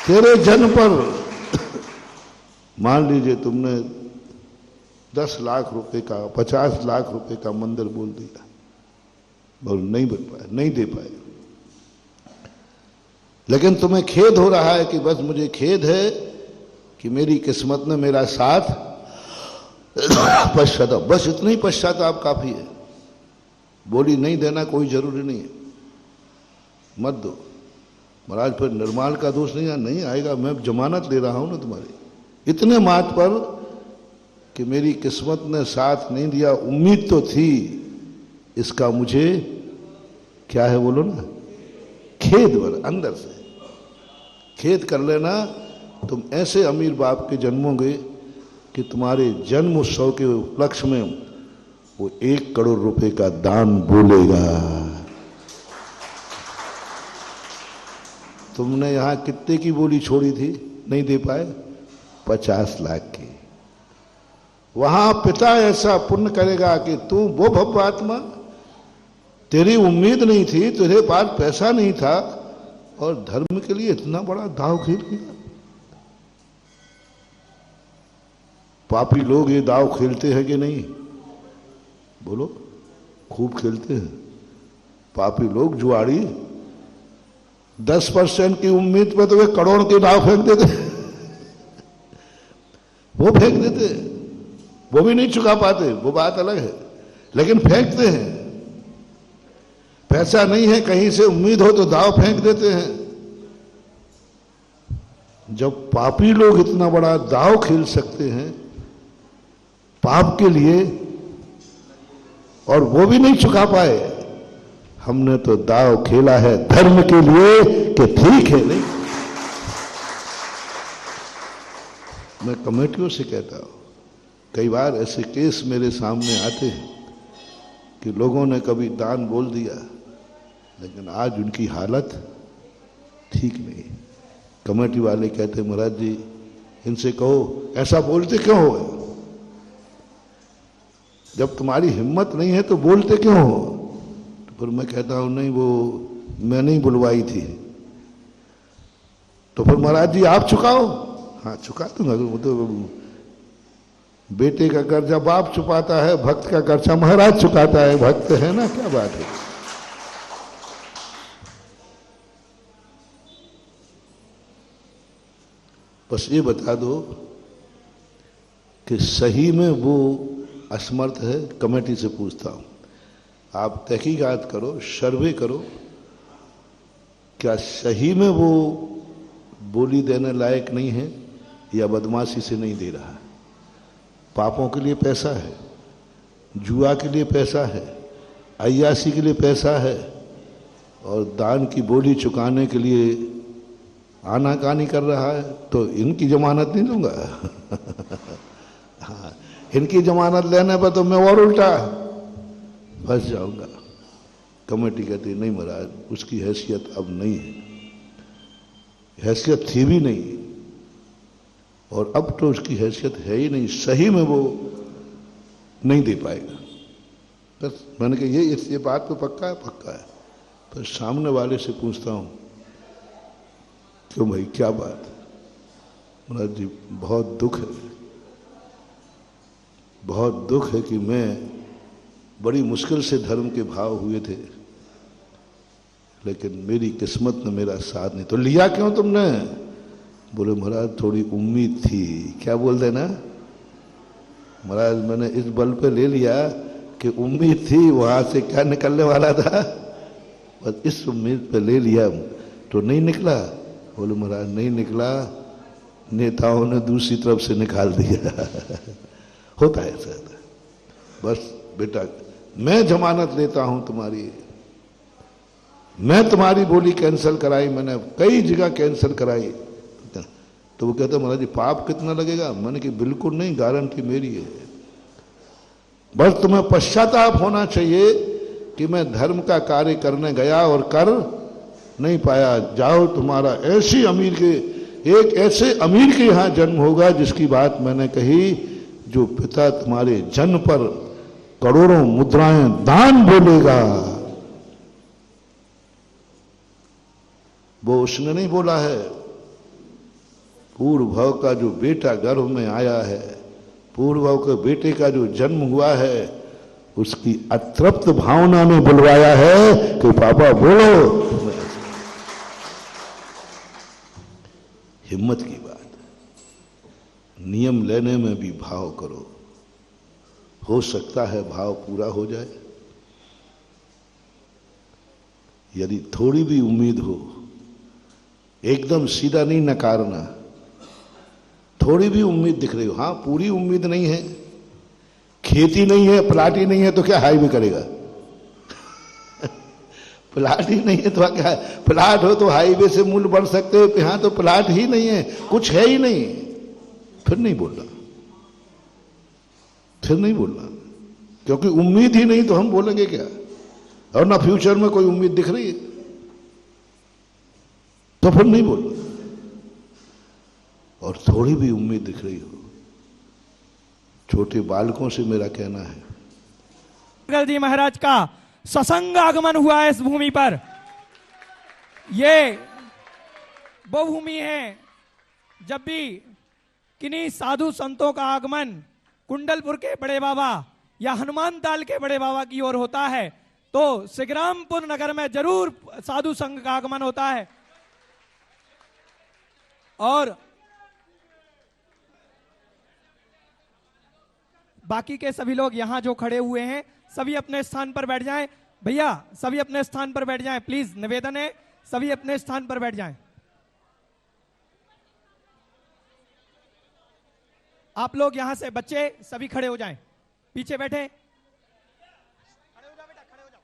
तेरे जन्म पर मान लीजिए तुमने 10 लाख रुपए का, 50 लाख रुपए का मंदिर बोल दिया, बोल नहीं बन पाए, नहीं दे पाए। लेकिन तुम्हें खेद हो रहा है कि बस मुझे खेद है कि मेरी किस्मत ने मेरा साथ, पश्चाताप, बस इतना ही पश्चाताप काफी है। बोली नहीं देना कोई जरूरी नहीं है, मत दो। महाराज फिर निर्माल का दोष नहीं आएगा, मैं जमानत ले रहा हूं ना तुम्हारी। इतने मात पर कि मेरी किस्मत ने साथ नहीं दिया, उम्मीद तो थी, इसका मुझे क्या है बोलो ना, खेद बर अंदर से खेद कर लेना। तुम ऐसे अमीर बाप के जन्मोगे कि तुम्हारे जन्म उत्सव के उपलक्ष्य में वो 1 करोड़ रुपए का दान बोलेगा। तुमने यहां कितने की बोली छोड़ी थी, नहीं दे पाए? 50 लाख की। वहां पिता ऐसा पुण्य करेगा कि तू वो भव्य आत्मा, तेरी उम्मीद नहीं थी, तेरे पास पैसा नहीं था और धर्म के लिए इतना बड़ा दांव खेल दिया। पापी लोग ये दांव खेलते हैं कि नहीं? बोलो, खूब खेलते हैं पापी लोग। जुआड़ी 10% की उम्मीद पे तो वे करोड़ के दांव फेंक देते, वो फेंक देते, वो भी नहीं चुका पाते, वो बात अलग है, लेकिन फेंकते हैं। पैसा नहीं है, कहीं से उम्मीद हो तो दांव फेंक देते हैं। जब पापी लोग इतना बड़ा दांव खेल सकते हैं पाप के लिए, और वो भी नहीं चुका पाए। हमने तो दाव खेला है धर्म के लिए कि ठीक है। नहीं, मैं कमेटियों से कहता हूं, कई बार ऐसे केस मेरे सामने आते हैं कि लोगों ने कभी दान बोल दिया, लेकिन आज उनकी हालत ठीक नहीं। कमेटी वाले कहते महाराज जी इनसे कहो ऐसा बोलते क्यों हो, जब तुम्हारी हिम्मत नहीं है तो बोलते क्यों हो। तो फिर मैं कहता हूं नहीं, वो मैं नहीं बुलवाई थी। तो फिर महाराज जी आप चुकाओ। हाँ चुका दूंगा। वो तो बेटे का कर्जा बाप चुकाता है, भक्त का कर्जा महाराज चुकाता है, भक्त है ना, क्या बात है। बस ये बता दो कि सही में वो असमर्थ है। कमेटी से पूछता हूं, आप तहकीकात करो, सर्वे करो, क्या सही में वो बोली देने लायक नहीं है या बदमाशी से नहीं दे रहा है। पापों के लिए पैसा है, जुआ के लिए पैसा है, अय्यासी के लिए पैसा है, और दान की बोली चुकाने के लिए आनाकानी कर रहा है, तो इनकी जमानत नहीं लूंगा। हाँ, इनकी जमानत लेने पर तो मैं और उल्टा फंस जाऊंगा। कमेटी कहती नहीं महाराज उसकी हैसियत अब नहीं है, हैसियत थी भी नहीं और अब तो उसकी हैसियत है ही नहीं, सही में वो नहीं दे पाएगा। बस मैंने कहा ये बात तो पक्का है, पक्का है। तो सामने वाले से पूछता हूं क्यों भाई क्या बात है। महाराज जी बहुत दुख है, बहुत दुख है कि मैं बड़ी मुश्किल से धर्म के भाव हुए थे, लेकिन मेरी किस्मत ने मेरा साथ नहीं। तो लिया क्यों तुमने। बोले महाराज थोड़ी उम्मीद थी। क्या बोल देना महाराज, मैंने इस बल पे ले लिया कि उम्मीद थी, वहां से क्या निकलने वाला था, बस इस उम्मीद पे ले लिया तो नहीं निकला। बोले महाराज नहीं निकला, नेताओं ने दूसरी तरफ से निकाल दिया। होता है ऐसा। बस बेटा मैं जमानत लेता हूं तुम्हारी, मैं तुम्हारी बोली कैंसिल कराई, मैंने कई जगह कैंसिल कराई। तो वो कहते महाराज जी पाप कितना लगेगा। मैंने कि बिल्कुल नहीं, गारंटी मेरी है। बस तुम्हें पश्चाताप होना चाहिए कि मैं धर्म का कार्य करने गया और कर नहीं पाया। जाओ तुम्हारा ऐसी अमीर के, एक ऐसे अमीर के यहां जन्म होगा जिसकी बात मैंने कही, जो पिता तुम्हारे जन्म पर करोड़ों मुद्राएं दान बोलेगा। वो उसने नहीं बोला है, पूर्व भव का जो बेटा गर्भ में आया है, पूर्व भव के बेटे का जो जन्म हुआ है, उसकी अतृप्त भावना ने बुलवाया है कि पापा बोलो। हिम्मत की बात है। नियम लेने में भी भाव करो, हो सकता है भाव पूरा हो जाए। यदि थोड़ी भी उम्मीद हो, एकदम सीधा नहीं नकारना, थोड़ी भी उम्मीद दिख रही हो, हाँ पूरी उम्मीद नहीं है, खेती नहीं है, प्लाट ही नहीं है, तो क्या हाईवे करेगा। प्लाट ही नहीं है तो क्या, प्लाट हो तो हाईवे से मूल्य बढ़ सकते हो, यहां तो प्लाट ही नहीं है, कुछ है ही नहीं, फिर नहीं बोलना, फिर नहीं बोलना, क्योंकि उम्मीद ही नहीं तो हम बोलेंगे क्या। और ना फ्यूचर में कोई उम्मीद दिख रही है तो फिर नहीं बोलना। और थोड़ी भी उम्मीद दिख रही हो, छोटे बालकों से मेरा कहना है, जी महाराज का ससंग आगमन हुआ है इस भूमि पर। ये वो भूमि है जब भी किन्हीं साधु संतों का आगमन कुंडलपुर के बड़े बाबा या हनुमान ताल के बड़े बाबा की ओर होता है, तो सिग्रामपुर नगर में जरूर साधु संघ का आगमन होता है। और बाकी के सभी लोग यहां जो खड़े हुए हैं सभी अपने स्थान पर बैठ जाएं। भैया सभी अपने स्थान पर बैठ जाएं, प्लीज निवेदन है, सभी अपने स्थान पर बैठ जाएं। आप लोग यहां से बच्चे सभी खड़े हो जाएं, पीछे बैठे खड़े हो जाओ बेटा, खड़े हो जाओ।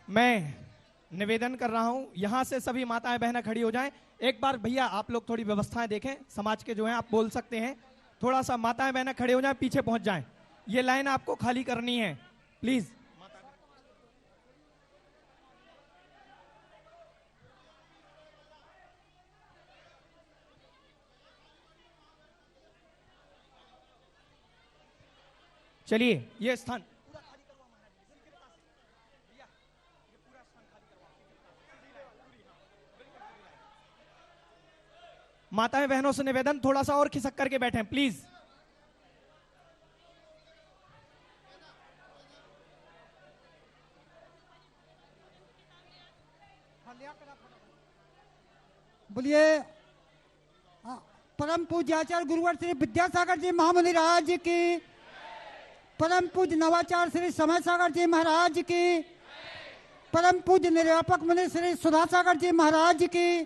मैं निवेदन कर रहा हूं यहां से सभी माताएं बहनें खड़ी हो जाएं। एक बार भैया आप लोग थोड़ी व्यवस्थाएं देखें, समाज के जो हैं आप बोल सकते हैं, थोड़ा सा माताएं बहनें खड़े हो जाएं, पीछे पहुंच जाएं। ये लाइन आपको खाली करनी है प्लीज। चलिए ये स्थान पूरा खाली करवा महाराज जी, शीघ्रता से। भैया ये पूरा स्थान खाली करवा। माताएं बहनों से निवेदन, थोड़ा सा और खिसक करके बैठें प्लीज। बोलिए परम पूज्य आचार्य गुरुवर श्री विद्यासागर जी महामुनि राज की, परम पूज्य नवाचार्य श्री समय सागर जी महाराज की, परम पूज्य निर्व्यापक मुनि श्री सुधासागर जी महाराज की,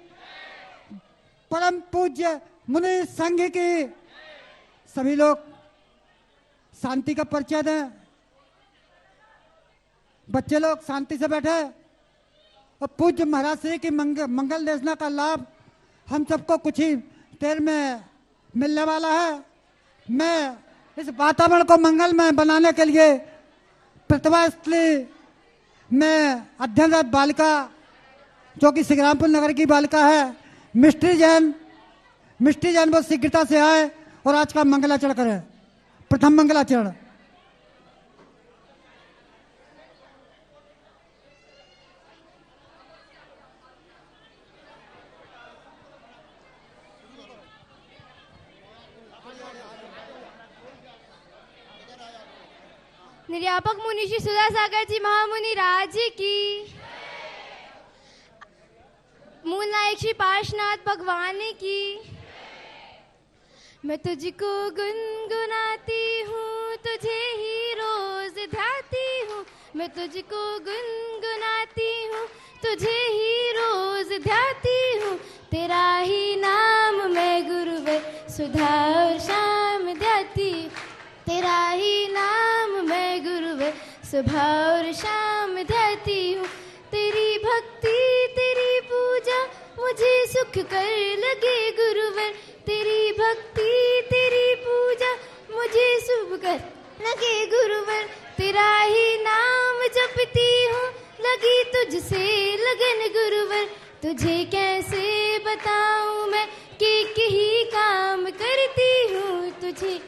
परम पूज्य मुनि संघ की। सभी लोग शांति का परिचय दें, बच्चे लोग शांति से बैठे और पूज्य महाराज श्री की मंगल योजना का लाभ हम सबको कुछ ही देर में मिलने वाला है। मैं इस वातावरण को मंगलमय बनाने के लिए प्रतिभा स्थली में अध्ययनरत बालिका जो कि सिंग्रामपुर नगर की बालिका है मिष्टी जैन वो शीघ्रता से आए और आज का मंगलाचरण करें। प्रथम मंगलाचरण। निर्व्यापक मुनि श्री सुधासागर जी महामुनि राज की, मूल नायक श्री पार्श्वनाथ भगवान की। मैं तुझको गुनगुनाती हूँ, तुझे ही रोज ध्याती हूँ। मैं तुझको गुनगुनाती हूँ, तुझे ही रोज ध्याती हूँ। तेरा ही नाम मैं गुरुवर सुधा और शाम ध्याती। तेरा ही नाम मैं गुरुवर सुबह और शाम ध्याती हूँ। तेरी भक्ति तेरी पूजा मुझे सुख कर लगे गुरुवर। तेरी भक्ति तेरी पूजा मुझे शुभ कर लगे गुरुवर। तेरा ही नाम जपती हूँ, लगी तुझसे लगन गुरुवर। तुझे कैसे बताऊँ मैं कि ही काम करती हूँ। तुझे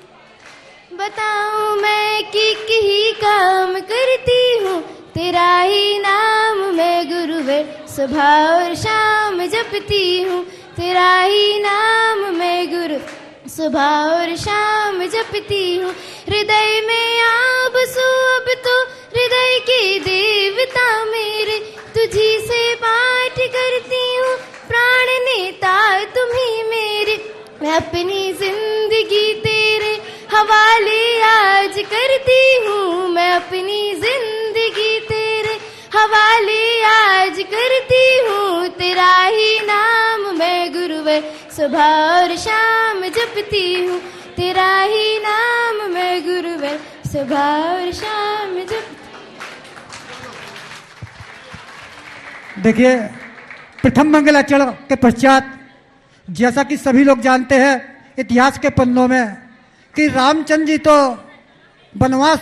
बताऊँ मैं कि ही काम करती हूँ। तेरा ही नाम मैं गुरुवर सुबह और शाम जपती हूँ। तेरा ही नाम मैं गुरु सुबह और शाम जपती हूँ। हृदय में आप सो अब तो हृदय के देवता मेरे। तुझी से पाठ करती हूँ, प्राण नेता तुम्ही मेरे। मैं अपनी जिंदगी तेरे हवाले आज करती हूँ। मैं अपनी जिंदगी तेरे हवाले आज करती हूँ। तेरा ही नाम मैं गुरुवर सुबह और शाम जपती हूँ। तेरा ही नाम मैं गुरुवर सुबह और शाम जपती। देखिए प्रथम मंगलाचरण के पश्चात जैसा कि सभी लोग जानते हैं इतिहास के पन्नों में कि रामचंद्र जी तो वनवास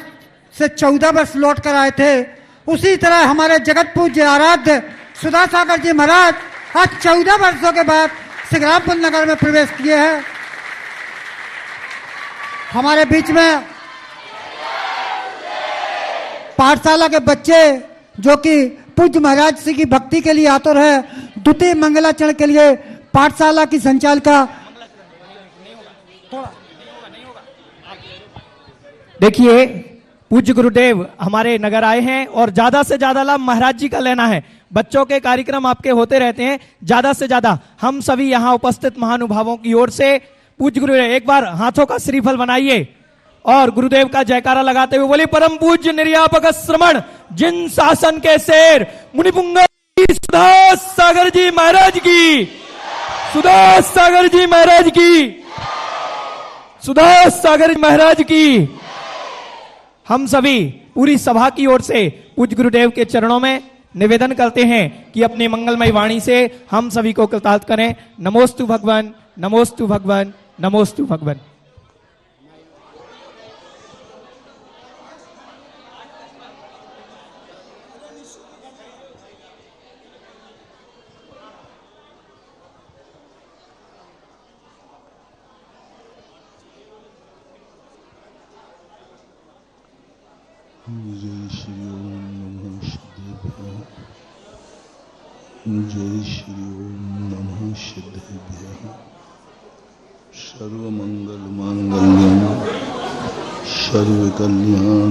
से 14 वर्ष लौट कर आए थे, उसी तरह हमारे जगत पूज्य आराध्य सुधासागर जी महाराज आज 14 वर्षों के बाद सिंग्रामपुर नगर में प्रवेश किए हैं। हमारे बीच में पाठशाला के बच्चे जो कि पूज्य महाराज जी की भक्ति के लिए आतुर है, द्वितीय मंगलाचरण के लिए पाठशाला की संचालिका। देखिए पूज्य गुरुदेव हमारे नगर आए हैं और ज्यादा से ज्यादा लाभ महाराज जी का लेना है। बच्चों के कार्यक्रम आपके होते रहते हैं, ज्यादा से ज्यादा हम सभी यहाँ उपस्थित महानुभावों की ओर से पूज्य गुरुदेव एक बार हाथों का श्रीफल बनाइए। और गुरुदेव का जयकारा लगाते हुए बोले परम पूज्य निर्यापक श्रमण जिन शासन के शेर मुनिपुंगा सुधास सागर जी महाराज की, सुधास सागर जी महाराज की, सुधास सागर महाराज की। हम सभी पूरी सभा की ओर से पूज्य गुरुदेव के चरणों में निवेदन करते हैं कि अपनी मंगलमय वाणी से हम सभी को कृतार्थ करें। नमोस्तु भगवान, नमोस्तु भगवान, नमोस्तु भगवान। जय श्री ओम नमः सिद्धेभ्यः। जय श्री ओम नमः सिद्धेभ्यः। सर्वमंगल मांगल्यं सर्वकल्याणकारकं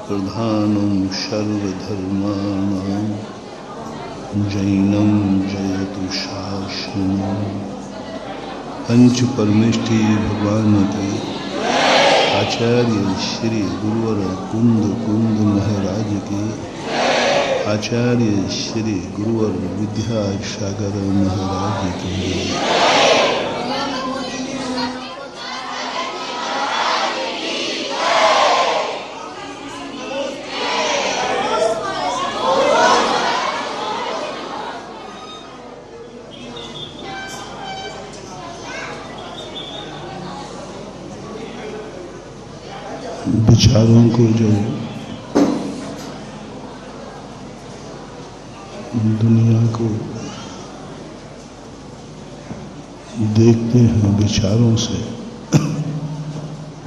प्रधानं सर्वधर्माणां जैनं जयतु शासनं। पंच परमेष्ठी भगवान के आचार्य श्री गुरुवर कुंद कुंद महाराज के, आचार्य श्री गुरुवर विद्यासागर महाराज के। विचारों को जो दुनिया को देखते हैं विचारों से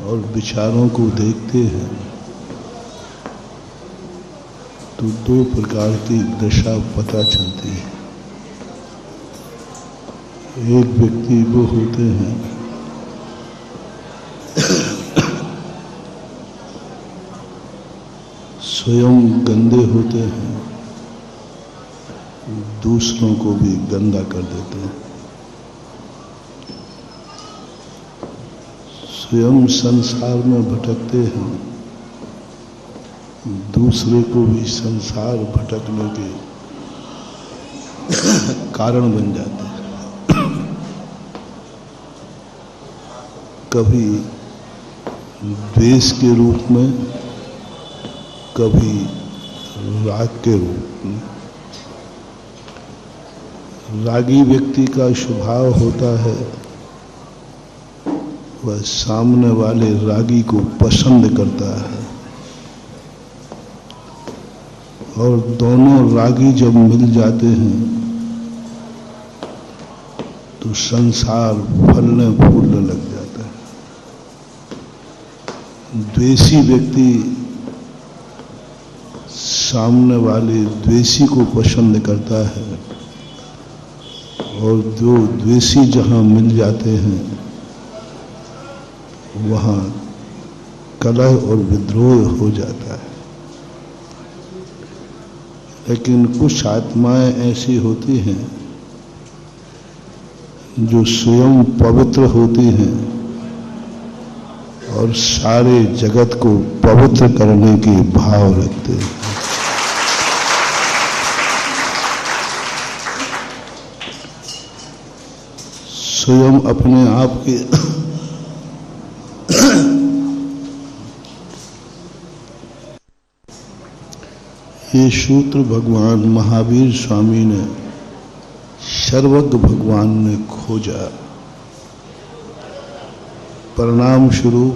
और विचारों को देखते हैं तो दो प्रकार की दशा पता चलती है। एक व्यक्ति वो होते हैं स्वयं गंदे होते हैं, दूसरों को भी गंदा कर देते हैं। स्वयं संसार में भटकते हैं, दूसरे को भी संसार भटकने के कारण बन जाते हैं। कभी द्वेष के रूप में, कभी राग के रूप में। रागी व्यक्ति का स्वभाव होता है वह सामने वाले रागी को पसंद करता है, और दोनों रागी जब मिल जाते हैं तो संसार फलने फूलने लग जाता है। द्वेषी व्यक्ति सामने वाले द्वेषी को पसंद करता है, और जो द्वेषी जहां मिल जाते हैं वहां कलह और विद्रोह हो जाता है। लेकिन कुछ आत्माएं ऐसी होती हैं जो स्वयं पवित्र होती हैं और सारे जगत को पवित्र करने के भाव रखते हैं। स्वयं अपने आप के ये सूत्र भगवान महावीर स्वामी ने, सर्वज्ञ भगवान ने खोजा। परिणाम स्वरूप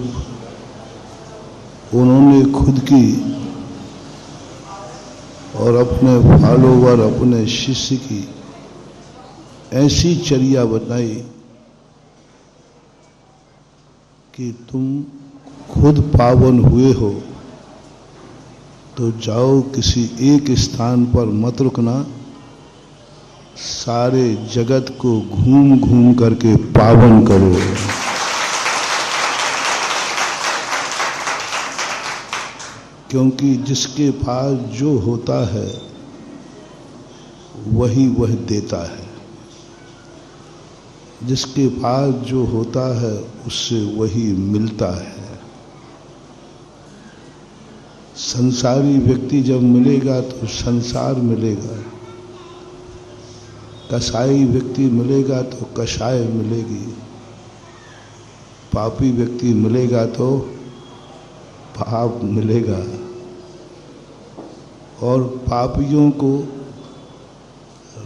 उन्होंने खुद की और अपने फॉलोवर, अपने शिष्य की ऐसी चर्या बताई कि तुम खुद पावन हुए हो तो जाओ किसी एक स्थान पर मत रुकना, सारे जगत को घूम घूम करके पावन करो। क्योंकि जिसके पास जो होता है वही वह देता है। जिसके पास जो होता है उससे वही मिलता है। संसारी व्यक्ति जब मिलेगा तो संसार मिलेगा, कसाई व्यक्ति मिलेगा तो कषाय मिलेगी, पापी व्यक्ति मिलेगा तो पाप मिलेगा। और पापियों को,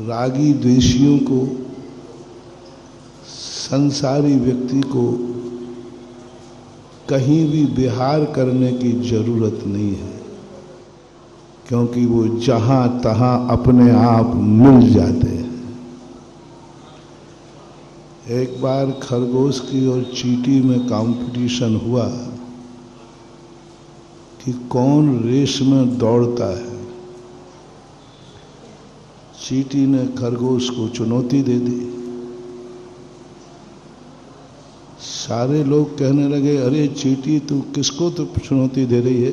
रागी द्वेषियों को, संसारी व्यक्ति को कहीं भी विहार करने की जरूरत नहीं है, क्योंकि वो जहां तहां अपने आप मिल जाते हैं। एक बार खरगोश की और चींटी में कंपटीशन हुआ कि कौन रेस में दौड़ता है। चींटी ने खरगोश को चुनौती दे दी। सारे लोग कहने लगे, अरे चींटी तू किसको तो चुनौती दे रही है,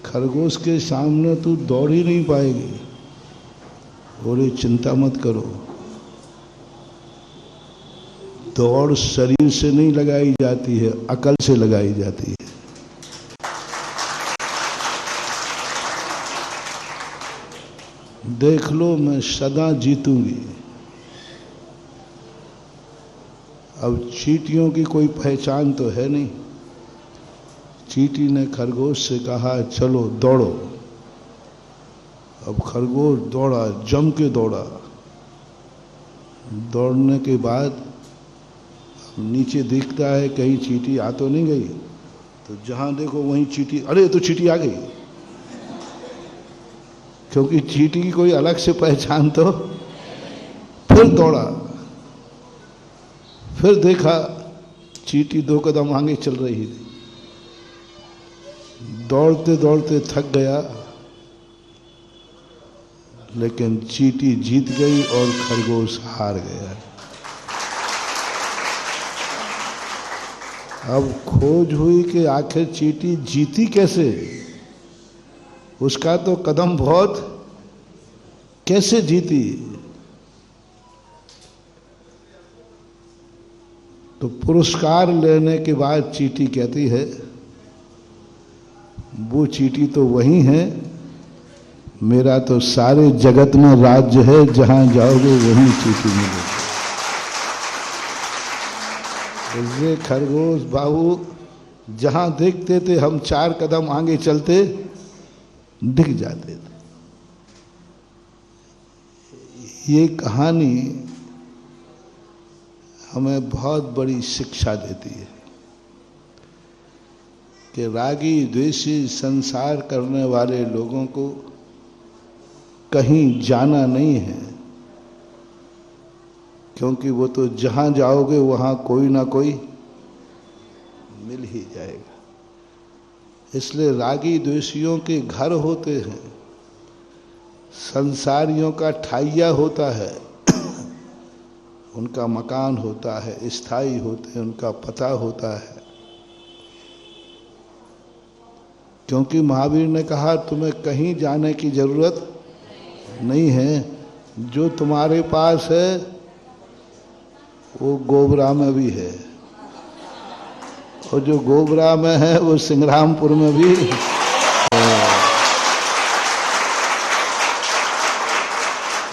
खरगोश के सामने तू दौड़ ही नहीं पाएगी। बोले चिंता मत करो, दौड़ शरीर से नहीं लगाई जाती है, अकल से लगाई जाती है। देख लो मैं सदा जीतूंगी। अब चींटियों की कोई पहचान तो है नहीं। चींटी ने खरगोश से कहा चलो दौड़ो। अब खरगोश दौड़ा, जम के दौड़ा। दौड़ने के बाद नीचे देखता है कहीं चींटी आ तो नहीं गई, तो जहां देखो वहीं चींटी, अरे तो चींटी आ गई। क्योंकि चींटी की कोई अलग से पहचान तो। फिर दौड़ा, फिर देखा चींटी 2 कदम आगे चल रही थी। दौड़ते दौड़ते थक गया, लेकिन चींटी जीत गई और खरगोश हार गया। अब खोज हुई कि आखिर चींटी जीती कैसे, उसका तो कदम बहुत, कैसे जीती। तो पुरस्कार लेने के बाद चींटी कहती है, वो चींटी तो वही है, मेरा तो सारे जगत में राज्य है, जहां जाओगे वहीं चींटी मिलेगी। ये खरगोश बाबू जहां देखते थे हम 4 कदम आगे चलते दिख जाते थे। ये कहानी हमें बहुत बड़ी शिक्षा देती है कि रागी द्वेषी संसार करने वाले लोगों को कहीं जाना नहीं है, क्योंकि वो तो जहां जाओगे वहां कोई ना कोई मिल ही जाएगा। इसलिए रागी द्वेषियों के घर होते हैं, संसारियों का ठाइया होता है, उनका मकान होता है, स्थायी होते हैं, उनका पता होता है। क्योंकि महावीर ने कहा तुम्हें कहीं जाने की जरूरत नहीं है, जो तुम्हारे पास है वो गोबरा में भी है, और जो गोबरा में है वो सिंग्रामपुर में भी है।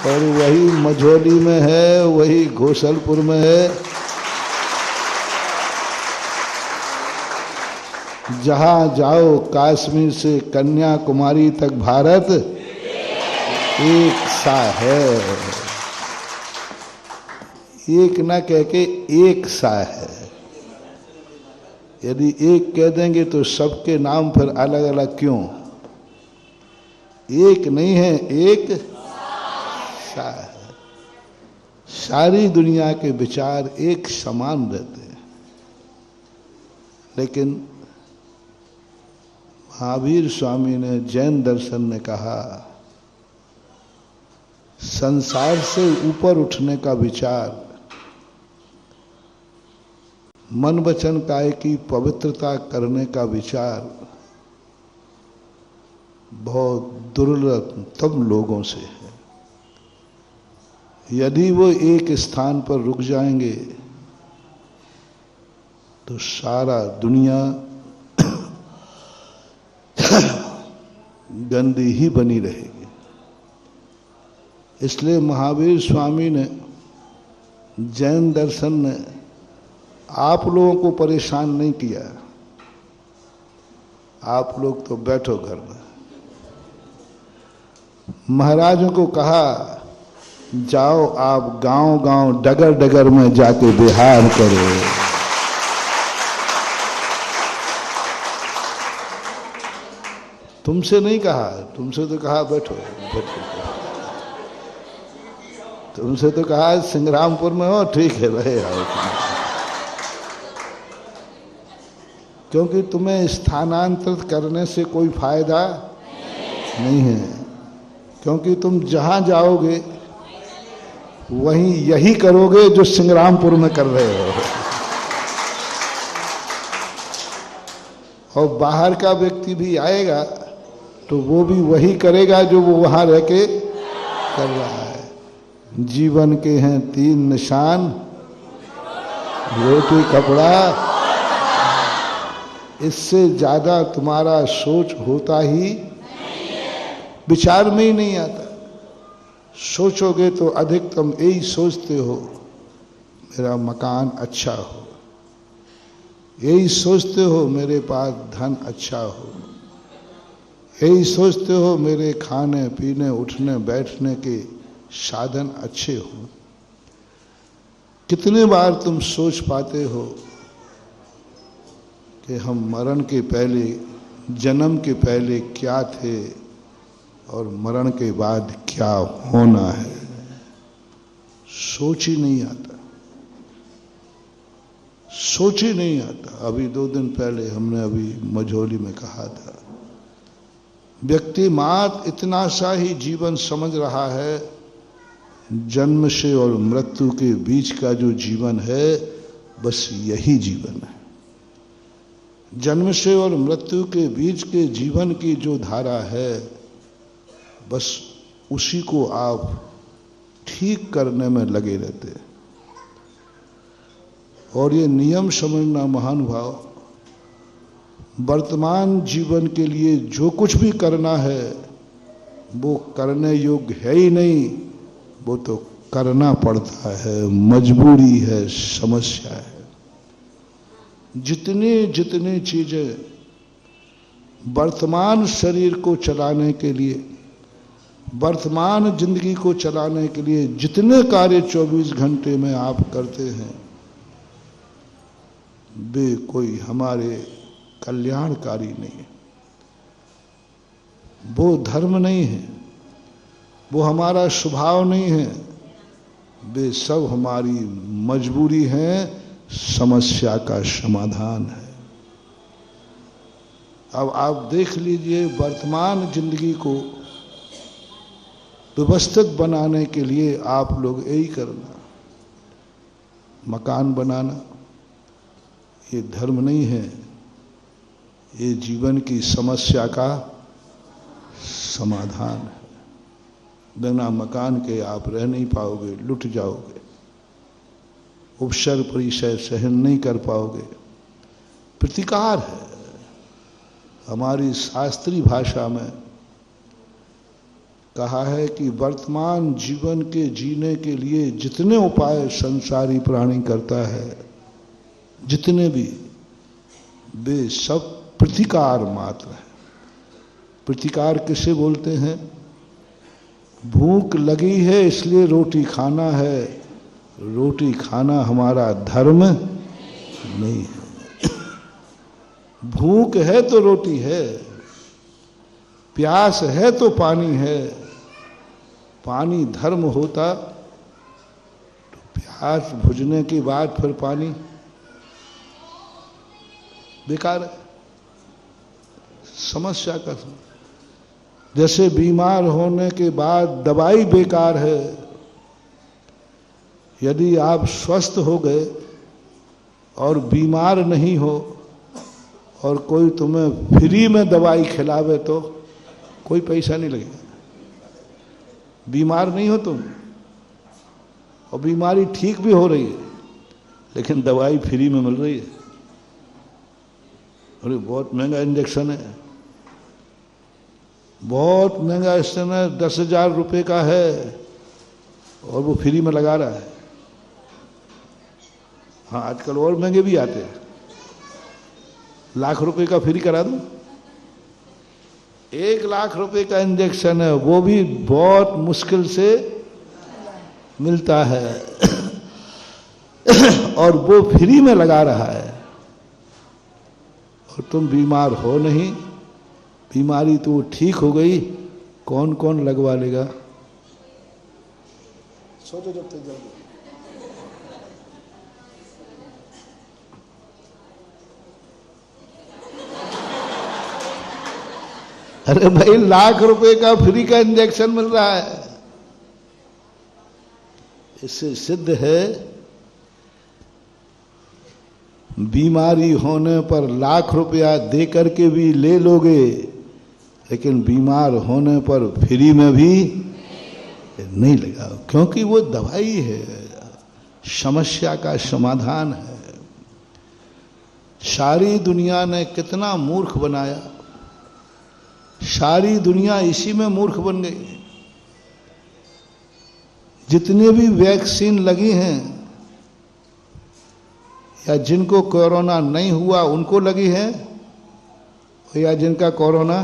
और वही मझोली में है, वही घोसलपुर में है। जहां जाओ कश्मीर से कन्याकुमारी तक भारत एक सा है। एक ना कह के एक सा है। यदि एक कह देंगे तो सबके नाम फिर अलग अलग क्यों? एक नहीं है, एक सा है। सारी दुनिया के विचार एक समान रहते हैं, लेकिन महावीर स्वामी ने, जैन दर्शन ने कहा संसार से ऊपर उठने का विचार, मन वचन काय की पवित्रता करने का विचार बहुत दुर्लभ तब लोगों से है। यदि वो एक स्थान पर रुक जाएंगे तो सारा दुनिया गंदी ही बनी रहेगी। इसलिए महावीर स्वामी ने, जैन दर्शन ने आप लोगों को परेशान नहीं किया। आप लोग तो बैठो घर में। महाराजों को कहा जाओ आप गांव गांव डगर डगर में जाके बिहार करो। तुमसे नहीं कहा, तुमसे तो कहा बैठो बैठो। तुमसे तो कहा संग्रामपुर में हो, ठीक है रहे आओ। क्योंकि तुम्हें स्थानांतरित करने से कोई फायदा नहीं है, क्योंकि तुम जहां जाओगे वहीं यही करोगे जो संग्रामपुर में कर रहे हो। और बाहर का व्यक्ति भी आएगा तो वो भी वही करेगा जो वो वहां रह के कर रहा है। जीवन के हैं 3 निशान, रोटी कपड़ा। इससे ज्यादा तुम्हारा सोच होता ही, विचार में ही नहीं आता। सोचोगे तो अधिकतम यही सोचते हो मेरा मकान अच्छा हो, यही सोचते हो मेरे पास धन अच्छा हो, यही सोचते हो मेरे खाने पीने उठने बैठने के साधन अच्छे हो। कितने बार तुम सोच पाते हो कि हम मरण के पहले, जन्म के पहले क्या थे और मरण के बाद क्या होना है? सोच ही नहीं आता, सोच ही नहीं आता। अभी 2 दिन पहले हमने अभी मझौली में कहा था, व्यक्ति मात्र इतना सा ही जीवन समझ रहा है, जन्म से और मृत्यु के बीच का जो जीवन है बस यही जीवन है। जन्म से और मृत्यु के बीच के जीवन की जो धारा है बस उसी को आप ठीक करने में लगे रहते। और ये नियम समझना महानुभाव, वर्तमान जीवन के लिए जो कुछ भी करना है वो करने योग्य है ही नहीं, वो तो करना पड़ता है, मजबूरी है, समस्या है। जितनी चीजें वर्तमान शरीर को चलाने के लिए, वर्तमान जिंदगी को चलाने के लिए जितने कार्य 24 घंटे में आप करते हैं वे कोई हमारे कल्याणकारी नहीं है, वो धर्म नहीं है, वो हमारा स्वभाव नहीं है, वे सब हमारी मजबूरी है, समस्या का समाधान है। अब आप देख लीजिए, वर्तमान जिंदगी को व्यवस्थित बनाने के लिए आप लोग यही करना, मकान बनाना, ये धर्म नहीं है, ये जीवन की समस्या का समाधान है। बिना मकान के आप रह नहीं पाओगे, लुट जाओगे, उपसर्ग परिचय सहन नहीं कर पाओगे। प्रतिकार है। हमारी शास्त्रीय भाषा में कहा है कि वर्तमान जीवन के जीने के लिए जितने उपाय संसारी प्राणी करता है, जितने भी, वे सब प्रतिकार मात्र है। प्रतिकार किसे बोलते हैं? भूख लगी है इसलिए रोटी खाना है, रोटी खाना हमारा धर्म नहीं है। भूख है तो रोटी है, प्यास है तो पानी है। पानी धर्म होता तो प्यास बुझने के बाद फिर पानी बेकार है। समस्या का जैसे बीमार होने के बाद दवाई बेकार है, यदि आप स्वस्थ हो गए और बीमार नहीं हो और कोई तुम्हें फ्री में दवाई खिलावे तो कोई पैसा नहीं लगेगा। बीमार नहीं हो तुम, और बीमारी ठीक भी हो रही है, लेकिन दवाई फ्री में मिल रही है। अरे बहुत महंगा इंजेक्शन है, बहुत महंगा इंजेक्शन है, 10,000 रुपये का है और वो फ्री में लगा रहा है। हाँ, आजकल और महंगे भी आते हैं, लाख रुपए का फ्री करा दूं। 1 लाख रुपए का इंजेक्शन है, वो भी बहुत मुश्किल से मिलता है और वो फ्री में लगा रहा है, और तुम बीमार हो नहीं, बीमारी तो ठीक हो गई, कौन कौन लगवा लेगा? सोचो जब तक जल्दी। अरे भाई, लाख रुपए का फ्री का इंजेक्शन मिल रहा है। इससे सिद्ध है बीमारी होने पर लाख रुपया दे करके भी ले लोगे, लेकिन बीमार होने पर फ्री में भी नहीं लगाओ, क्योंकि वो दवाई है, समस्या का समाधान है। सारी दुनिया ने कितना मूर्ख बनाया, सारी दुनिया इसी में मूर्ख बन गई। जितने भी वैक्सीन लगी हैं या जिनको कोरोना नहीं हुआ उनको लगी है, या जिनका कोरोना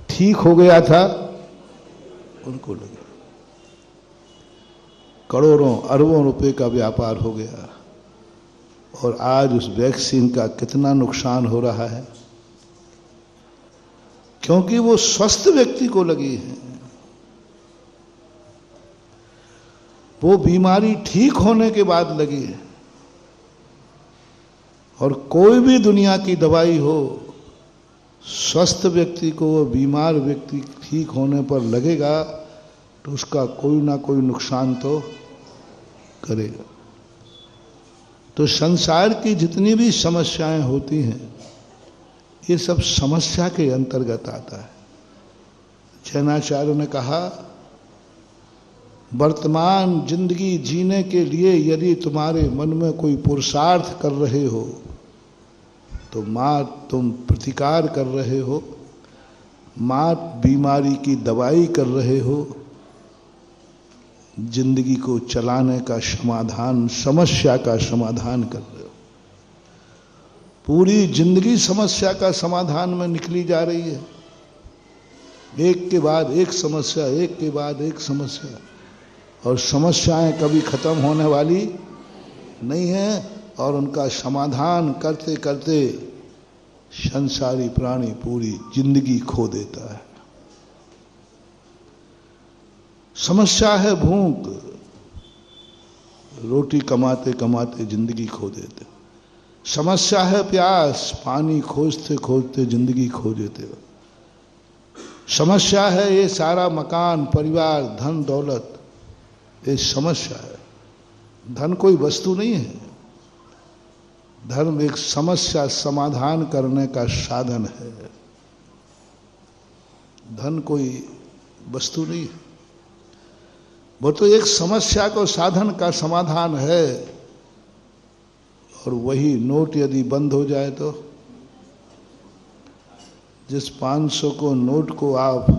ठीक हो गया था उनको लगी। करोड़ों अरबों रुपए का व्यापार हो गया, और आज उस वैक्सीन का कितना नुकसान हो रहा है, क्योंकि वो स्वस्थ व्यक्ति को लगी है। वो बीमारी ठीक होने के बाद लगी है, और कोई भी दुनिया की दवाई हो, स्वस्थ व्यक्ति को वो बीमार व्यक्ति ठीक होने पर लगेगा तो उसका कोई ना कोई नुकसान तो करेगा। तो संसार की जितनी भी समस्याएं होती हैं, ये सब समस्या के अंतर्गत आता है। जैनाचार्य ने कहा, वर्तमान जिंदगी जीने के लिए यदि तुम्हारे मन में कोई पुरुषार्थ कर रहे हो तो मात तुम प्रतिकार कर रहे हो, मात बीमारी की दवाई कर रहे हो, जिंदगी को चलाने का समाधान, समस्या का समाधान कर रहे हो। पूरी जिंदगी समस्या का समाधान में निकली जा रही है, एक के बाद एक समस्या, एक के बाद एक समस्या, और समस्याएं कभी खत्म होने वाली नहीं है, और उनका समाधान करते करते संसारी प्राणी पूरी जिंदगी खो देता है। समस्या है भूख, रोटी कमाते कमाते जिंदगी खो देते। समस्या है प्यास, पानी खोजते खोजते जिंदगी खो देते हो। समस्या है ये सारा मकान, परिवार, धन दौलत, ये समस्या है। धन कोई वस्तु नहीं है, धर्म एक समस्या समाधान करने का साधन है। धन कोई वस्तु नहीं है, वो तो एक समस्या को साधन का समाधान है। और वही नोट यदि बंद हो जाए तो, जिस 500 को नोट को आप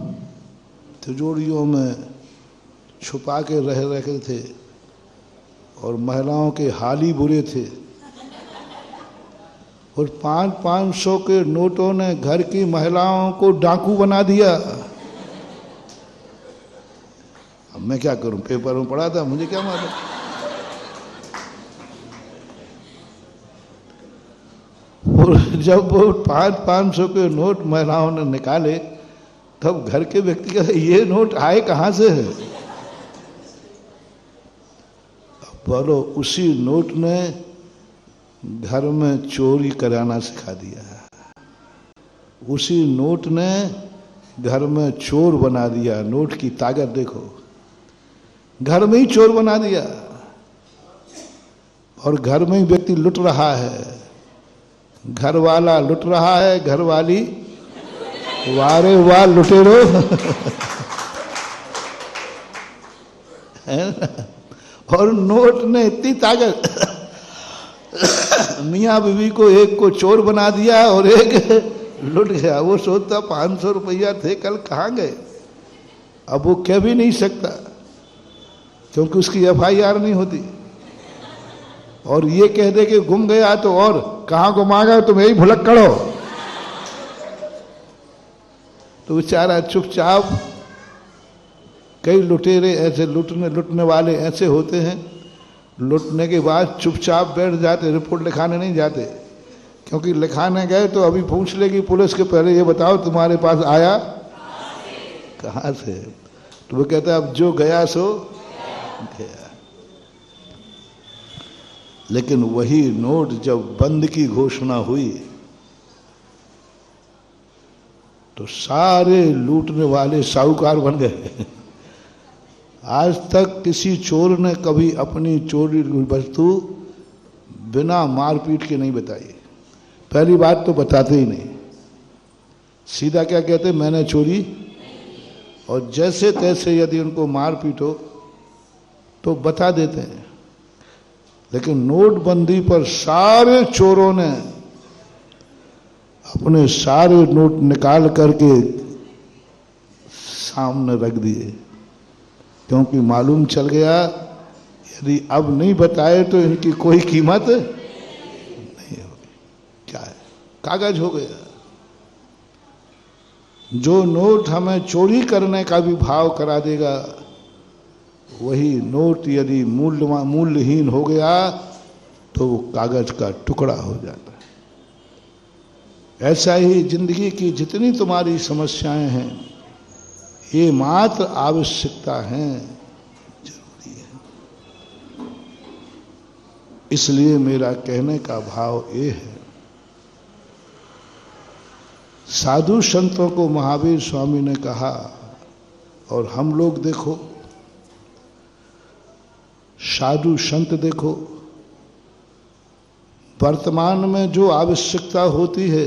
तिजोरियों में छुपा के रह रखे थे, और महिलाओं के हाल ही बुरे थे, और 500 के नोटों ने घर की महिलाओं को डाकू बना दिया। अब मैं क्या करूं, पेपर में पढ़ा था, मुझे क्या मालूम। और जब वो 500 के नोट महिलाओं ने निकाले, तब घर के व्यक्ति कहते, ये नोट आए कहां से है? बोलो, उसी नोट ने घर में चोरी कराना सिखा दिया। उसी नोट ने घर में चोर बना दिया। नोट की ताकत देखो, घर में ही चोर बना दिया, और घर में ही व्यक्ति लुट रहा है। घर वाला लुट रहा है, घर वाली वारे वाह लुटेरो। है ना? और नोट ने इतनी ताकत, मियाँ बीवी को एक को चोर बना दिया और एक लुट गया। वो सोचता 500 रुपया थे, कल कहाँ गए। अब वो कह भी नहीं सकता क्योंकि उसकी FIR नहीं होती। और ये कह दे कि गुम गया तो और कहाँ गुमा गया, तुम यही भुलक्कड़ हो। तो बेचारा चुपचाप, कई लुटेरे ऐसे लुटने वाले ऐसे होते हैं, लुटने के बाद चुपचाप बैठ जाते, रिपोर्ट लिखाने नहीं जाते। क्योंकि लिखाने गए तो अभी पूछ लेगी पुलिस के, पहले ये बताओ तुम्हारे पास आया कहाँ से। तो वो कहता है अब जो गया सो गया। लेकिन वही नोट जब बंद की घोषणा हुई तो सारे लूटने वाले साहूकार बन गए। आज तक किसी चोर ने कभी अपनी चोरी वस्तु बिना मारपीट के नहीं बताई। पहली बात तो बताते ही नहीं, सीधा क्या कहते, मैंने चोरी। और जैसे तैसे यदि उनको मारपीट हो तो बता देते हैं। लेकिन नोटबंदी पर सारे चोरों ने अपने सारे नोट निकाल करके सामने रख दिए, क्योंकि मालूम चल गया यदि अब नहीं बताए तो इनकी कोई कीमत नहीं होगी। क्या है, कागज हो गया। जो नोट हमें चोरी करने का भी भाव करा देगा, वही नोट यदि मूल्यहीन हो गया तो वो कागज का टुकड़ा हो जाता है। ऐसा ही जिंदगी की जितनी तुम्हारी समस्याएं हैं, ये मात्र आवश्यकता है, जरूरी है। इसलिए मेरा कहने का भाव ये है, साधु संतों को महावीर स्वामी ने कहा, और हम लोग देखो, साधु संत देखो, वर्तमान में जो आवश्यकता होती है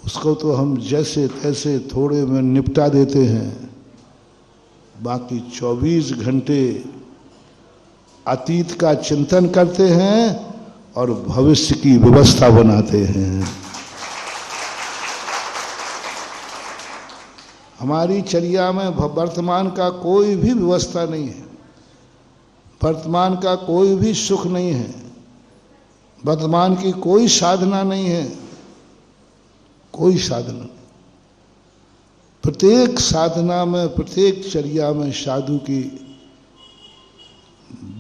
उसको तो हम जैसे तैसे थोड़े में निपटा देते हैं, बाकी 24 घंटे अतीत का चिंतन करते हैं और भविष्य की व्यवस्था बनाते हैं। हमारी चर्या में वर्तमान का कोई भी व्यवस्था नहीं है, वर्तमान का कोई भी सुख नहीं है, वर्तमान की कोई साधना नहीं है, कोई साधना। प्रत्येक साधना में, प्रत्येक चर्या में साधु की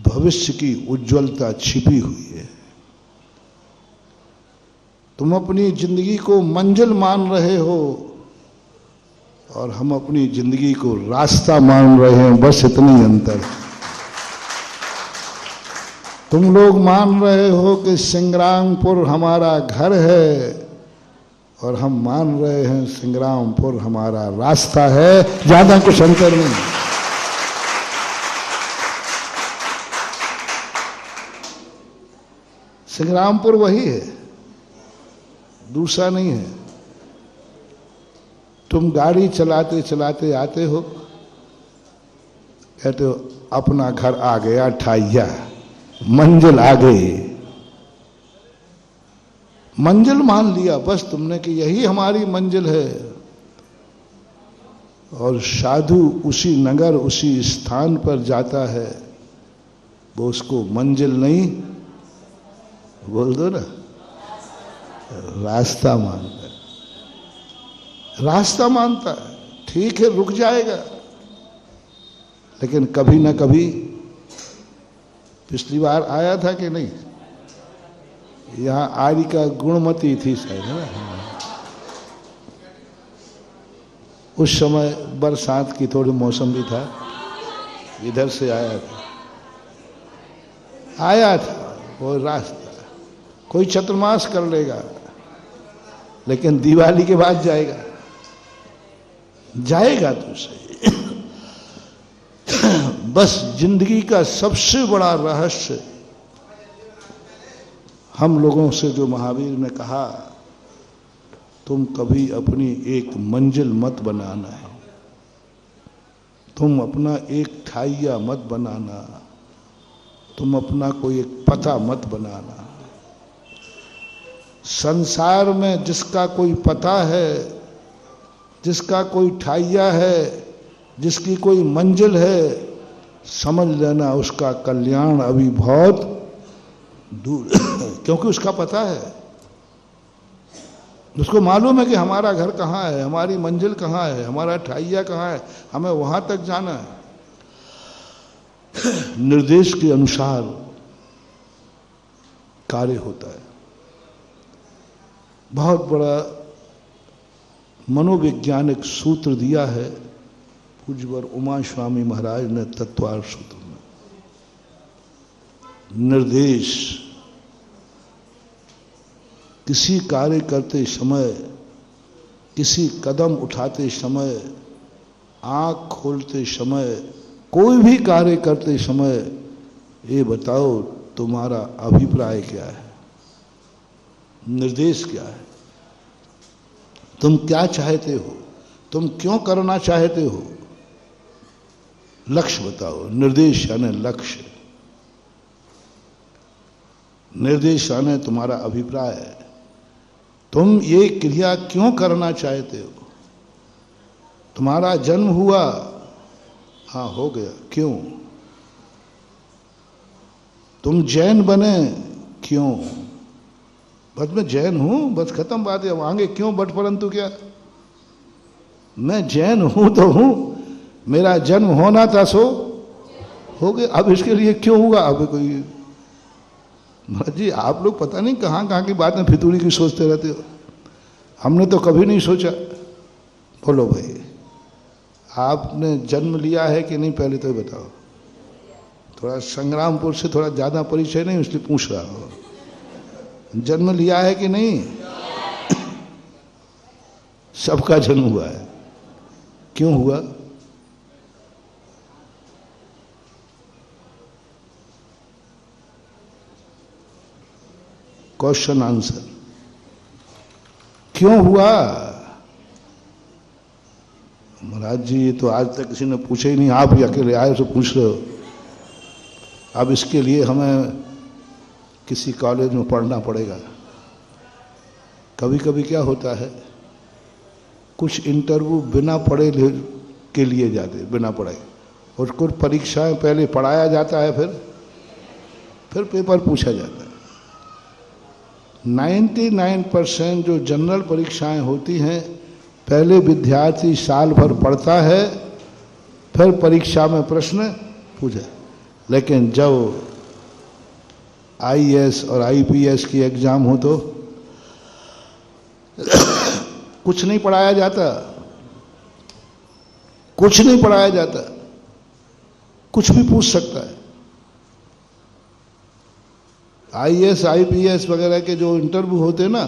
भविष्य की उज्ज्वलता छिपी हुई है। तुम अपनी जिंदगी को मंजिल मान रहे हो और हम अपनी जिंदगी को रास्ता मान रहे हैं, बस इतनी अंतर है। तुम लोग मान रहे हो कि संग्रामपुर हमारा घर है और हम मान रहे हैं संग्रामपुर हमारा रास्ता है, ज्यादा कुछ अंतर नहीं। संग्रामपुर वही है, दूसरा नहीं है। तुम गाड़ी चलाते चलाते आते हो, कहते हो अपना घर आ गया ठाइया, मंजिल आ गई। मंजिल मान लिया बस तुमने कि यही हमारी मंजिल है। और साधु उसी नगर, उसी स्थान पर जाता है, वो उसको मंजिल नहीं, बोल दो ना, रास्ता मानता है। रास्ता मानता है, ठीक है रुक जाएगा, लेकिन कभी ना कभी, पिछली बार आया था कि नहीं, यहाँ आरी का गुणमती थी शायद, है ना। उस समय बरसात की थोड़ी मौसम भी था, इधर से आया था वो रास्ता। कोई चतुर्मास कर लेगा, लेकिन दिवाली के बाद जाएगा तो सही। बस जिंदगी का सबसे बड़ा रहस्य हम लोगों से जो महावीर ने कहा, तुम कभी अपनी एक मंजिल मत बनाना है, तुम अपना एक ठाइया मत बनाना, तुम अपना कोई एक पता मत बनाना। संसार में जिसका कोई पता है, जिसका कोई ठाइया है, जिसकी कोई मंजिल है, समझ लेना उसका कल्याण अभी बहुत दूर क्योंकि उसका पता है, उसको मालूम है कि हमारा घर कहाँ है, हमारी मंजिल कहाँ है, हमारा ठाइया कहाँ है, हमें वहां तक जाना है। निर्देश के अनुसार कार्य होता है। बहुत बड़ा मनोवैज्ञानिक सूत्र दिया है पूज्यवर उमा स्वामी महाराज ने तत्वार्थ सूत्र में। निर्देश किसी कार्य करते समय, किसी कदम उठाते समय, आंख खोलते समय, कोई भी कार्य करते समय ये बताओ तुम्हारा अभिप्राय क्या है, निर्देश क्या है, तुम क्या चाहते हो, तुम क्यों करना चाहते हो, लक्ष्य बताओ। निर्देश यानी लक्ष्य, निर्देश यानी तुम्हारा अभिप्राय है। तुम ये क्रिया क्यों करना चाहते हो? तुम्हारा जन्म हुआ, हाँ हो गया, क्यों? तुम जैन बने, क्यों? बस मैं जैन हूं, बस खत्म बात है। आगे क्यों बट परंतु क्या? मैं जैन हूं तो हूं, मेरा जन्म होना था सो हो गया। अब इसके लिए क्यों हुआ? अब कोई महाराज जी आप लोग पता नहीं कहाँ कहाँ की बात में फितूरी की सोचते रहते हो। हमने तो कभी नहीं सोचा। बोलो भाई, आपने जन्म लिया है कि नहीं पहले तो बताओ। थोड़ा संग्रामपुर से थोड़ा ज़्यादा परिचय नहीं इसलिए पूछ रहा हो। जन्म लिया है कि नहीं? सबका जन्म हुआ है। क्यों हुआ? क्वेश्चन आंसर, क्यों हुआ? महाराज जी ये तो आज तक किसी ने पूछा ही नहीं, आप ही अकेले आए तो पूछ रहे हो। अब इसके लिए हमें किसी कॉलेज में पढ़ना पड़ेगा। कभी कभी क्या होता है, कुछ इंटरव्यू बिना पढ़े के लिए जाते, बिना पढ़े, और कुछ परीक्षाएं पहले पढ़ाया जाता है, फिर पेपर पूछा जाता है। 99% जो जनरल परीक्षाएं होती हैं पहले विद्यार्थी साल भर पढ़ता है, फिर परीक्षा में प्रश्न पूछे। लेकिन जब IAS और IPS की एग्जाम हो तो कुछ नहीं पढ़ाया जाता, कुछ नहीं पढ़ाया जाता, कुछ भी पूछ सकता है। IAS IPS वगैरह के जो इंटरव्यू होते हैं ना,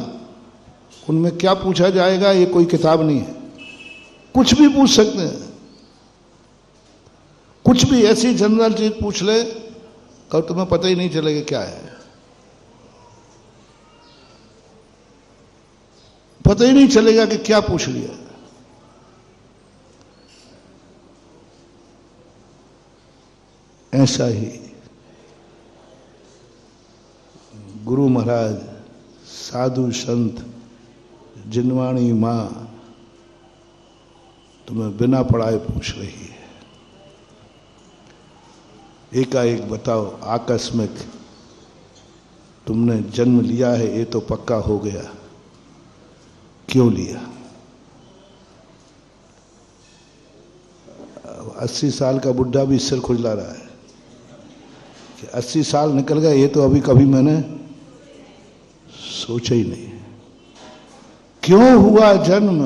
उनमें क्या पूछा जाएगा ये कोई किताब नहीं है, कुछ भी पूछ सकते हैं। कुछ भी ऐसी जनरल चीज पूछ ले और तुम्हें पता ही नहीं चलेगा क्या है, पता ही नहीं चलेगा कि क्या पूछ लिया। ऐसा ही गुरु महाराज, साधु संत, जिनवाणी मां तुम्हें बिना पढ़ाए पूछ रही है। एकाएक बताओ, आकस्मिक तुमने जन्म लिया है, ये तो पक्का हो गया, क्यों लिया? 80 साल का बुढ़ा भी सिर खुजला रहा है कि 80 साल निकल गए, ये तो अभी कभी मैंने सोचा ही नहीं। क्यों हुआ जन्म?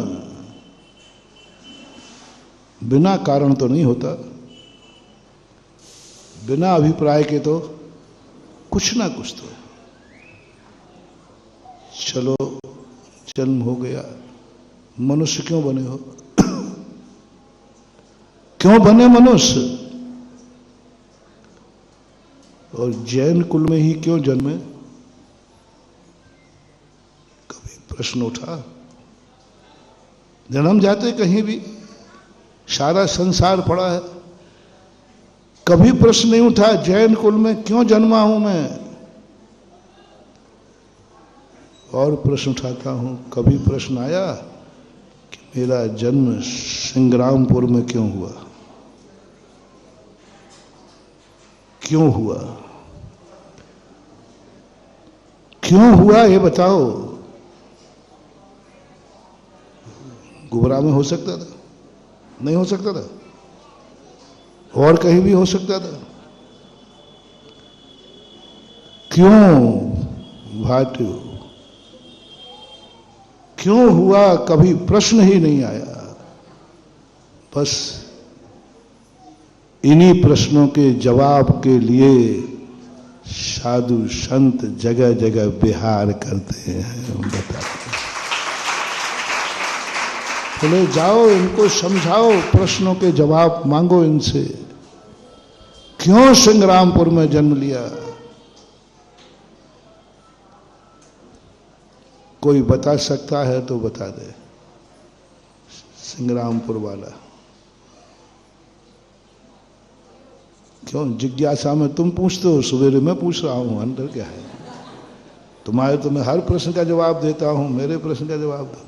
बिना कारण तो नहीं होता, बिना अभिप्राय के तो कुछ ना कुछ तो। चलो जन्म हो गया, मनुष्य क्यों बने हो? क्यों बने मनुष्य? और जैन कुल में ही क्यों जन्मे? कभी प्रश्न उठा? जन्म जाते कहीं भी, सारा संसार पड़ा है, कभी प्रश्न नहीं उठा जैन कुल में क्यों जन्मा हूं मैं। और प्रश्न उठाता हूं, कभी प्रश्न आया कि मेरा जन्म संग्रामपुर में क्यों हुआ, क्यों हुआ, क्यों हुआ ये बताओ। गुबरा में हो सकता था, नहीं हो सकता था, और कहीं भी हो सकता था। क्यों भाटियों, क्यों हुआ, कभी प्रश्न ही नहीं आया। बस इन्हीं प्रश्नों के जवाब के लिए साधु संत जगह जगह विहार करते हैं, बताते हैं। बोले जाओ इनको समझाओ, प्रश्नों के जवाब मांगो इनसे। क्यों संग्रामपुर में जन्म लिया, कोई बता सकता है तो बता दे। संग्रामपुर वाला क्यों, जिज्ञासा में तुम पूछते हो, सवेरे मैं पूछ रहा हूं, अंदर क्या है तुम्हारे। तो मैं हर प्रश्न का जवाब देता हूं, मेरे प्रश्न का जवाब दो।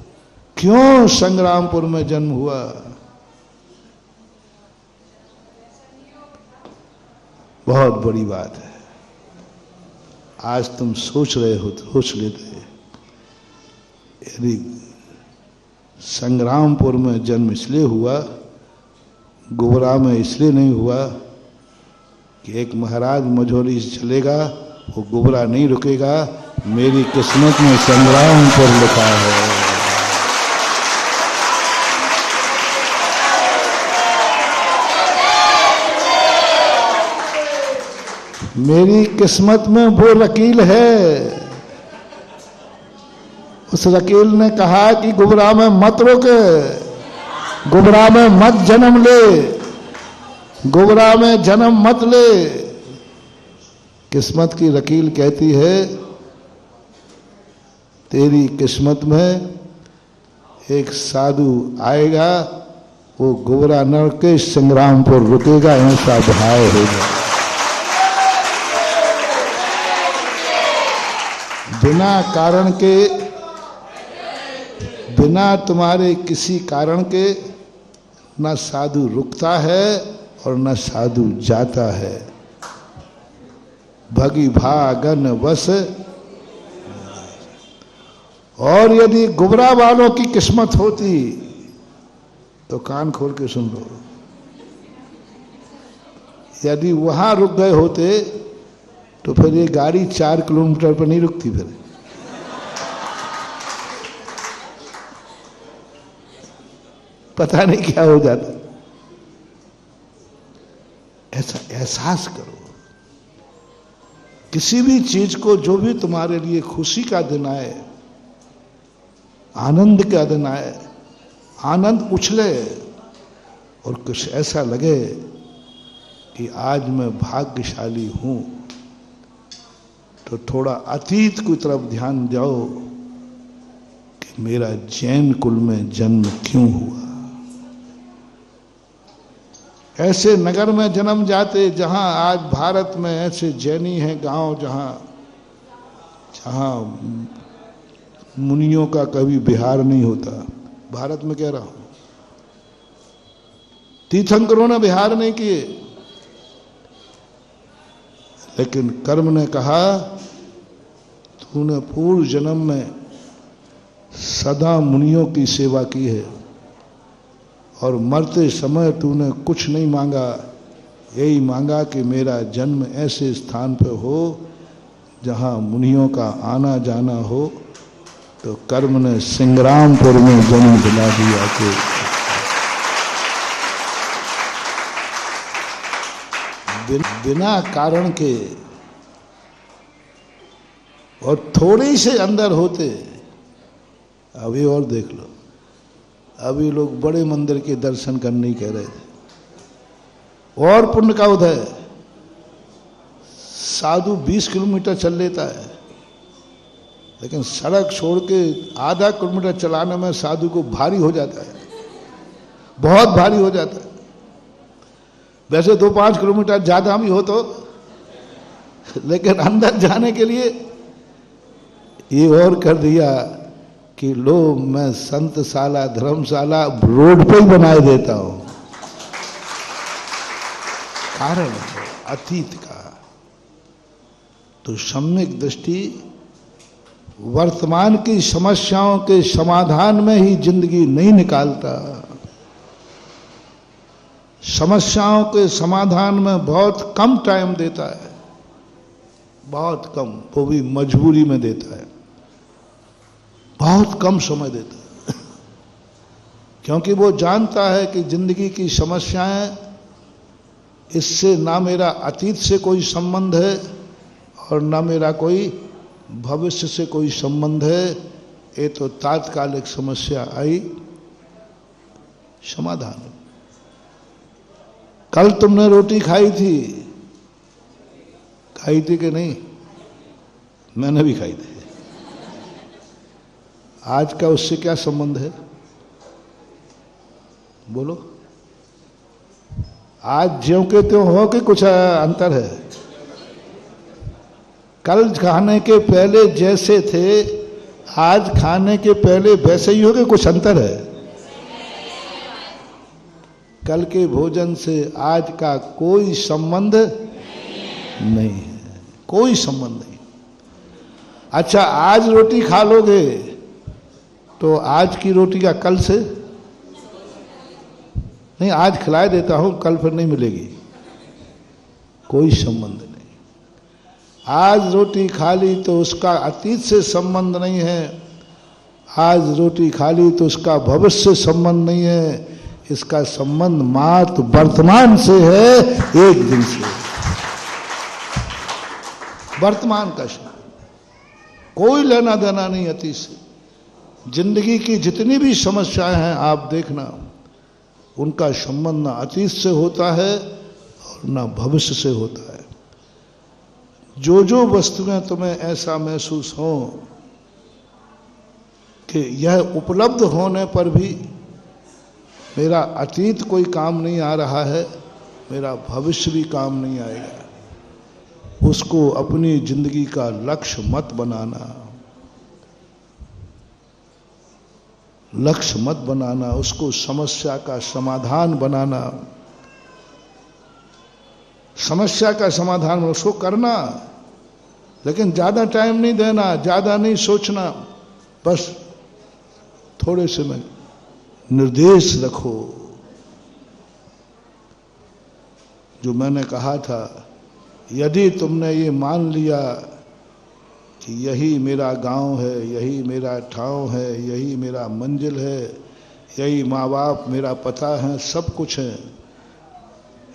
क्यों संग्रामपुर में जन्म हुआ। बहुत बड़ी बात है। आज तुम सोच रहे हो तो सोच लेते, यदि संग्रामपुर में जन्म इसलिए हुआ, गोबरा में इसलिए नहीं हुआ कि एक महाराज मझौली से चलेगा, वो गोबरा नहीं रुकेगा। मेरी किस्मत में संग्रामपुर लिखा है। मेरी किस्मत में वो वकील है। उस वकील ने कहा कि गुबरा में मत रुके, गुबरा में मत जन्म ले, गुबरा में जन्म मत ले। किस्मत की वकील कहती है तेरी किस्मत में एक साधु आएगा, वो गुबरा न रुके, संग्रामपुर रुकेगा, ऐसा भाव होगा। बिना कारण के, बिना तुम्हारे किसी कारण के न साधु रुकता है और न साधु जाता है। भगी भागन वस। और यदि गुबरा वालों की किस्मत होती तो कान खोल के सुन लो, यदि वहां रुक गए होते तो फिर ये गाड़ी 4 किलोमीटर पर नहीं रुकती, फिर पता नहीं क्या हो जाता। ऐसा एहसास करो, किसी भी चीज को, जो भी तुम्हारे लिए खुशी का दिन आए, आनंद का दिन आए, आनंद उछले और कुछ ऐसा लगे कि आज मैं भाग्यशाली हूं, तो थोड़ा अतीत की तरफ ध्यान जाओ कि मेरा जैन कुल में जन्म क्यों हुआ। ऐसे नगर में जन्म जाते जहां आज भारत में ऐसे जैनी हैं गांव, जहां मुनियों का कभी विहार नहीं होता। भारत में कह रहा हूं, तीर्थंकरों ने विहार नहीं किए, लेकिन कर्म ने कहा तूने पूर्व जन्म में सदा मुनियों की सेवा की है और मरते समय तूने कुछ नहीं मांगा, यही मांगा कि मेरा जन्म ऐसे स्थान पर हो जहां मुनियों का आना जाना हो। तो कर्म ने संग्रामपुर में जन्म दिला दिया कि बिना कारण के और थोड़ी से अंदर होते। अभी और देख लो, अभी लोग बड़े मंदिर के दर्शन करने ही कह रहे थे और पुण्य का उदय। साधु 20 किलोमीटर चल लेता है, लेकिन सड़क छोड़ के आधा किलोमीटर चलाने में साधु को भारी हो जाता है, बहुत भारी हो जाता है। वैसे 2-5 किलोमीटर ज्यादा भी हो तो, लेकिन अंदर जाने के लिए ये और कर दिया कि लो मैं संतशाला धर्मशाला रोड पे ही बनाए देता हूं। कारण अतीत का। तो सम्यक दृष्टि वर्तमान की समस्याओं के समाधान में ही जिंदगी नहीं निकालता, समस्याओं के समाधान में बहुत कम टाइम देता है, बहुत कम, वो भी मजबूरी में देता है, बहुत कम समय देता है। क्योंकि वो जानता है कि जिंदगी की समस्याएं, इससे ना मेरा अतीत से कोई संबंध है और ना मेरा कोई भविष्य से कोई संबंध है। ये तो तात्कालिक समस्या आई, समाधान। कल तुमने रोटी खाई थी कि नहीं? मैंने भी खाई थी। आज का उससे क्या संबंध है? बोलो। आज ज्यों के त्यों हो कि कुछ अंतर है? कल खाने के पहले जैसे थे, आज खाने के पहले वैसे ही हो कि कुछ अंतर है? कल के भोजन से आज का कोई संबंध नहीं है, कोई संबंध नहीं। अच्छा, आज रोटी खा लोगे तो आज की रोटी का कल से नहीं, आज खिला देता हूं, कल फिर नहीं मिलेगी, कोई संबंध नहीं। आज रोटी खा ली तो उसका अतीत से संबंध नहीं है, आज रोटी खा ली तो उसका भविष्य से संबंध नहीं है, इसका संबंध मात्र वर्तमान से है, एक दिन से, वर्तमान का संबंध, कोई लेना देना नहीं अतीत से। जिंदगी की जितनी भी समस्याएं हैं आप देखना, उनका संबंध ना अतीत से होता है और ना भविष्य से होता है। जो जो वस्तुएं तुम्हें ऐसा महसूस हो कि यह उपलब्ध होने पर भी मेरा अतीत कोई काम नहीं आ रहा है, मेरा भविष्य भी काम नहीं आएगा, उसको अपनी जिंदगी का लक्ष्य मत बनाना, लक्ष्य मत बनाना, उसको समस्या का समाधान बनाना। समस्या का समाधान उसको करना, लेकिन ज्यादा टाइम नहीं देना, ज्यादा नहीं सोचना, बस थोड़े से में निर्देश रखो। जो मैंने कहा था, यदि तुमने ये मान लिया कि यही मेरा गांव है, यही मेरा ठाव है, यही मेरा मंजिल है, यही माँ बाप मेरा पता है, सब कुछ है,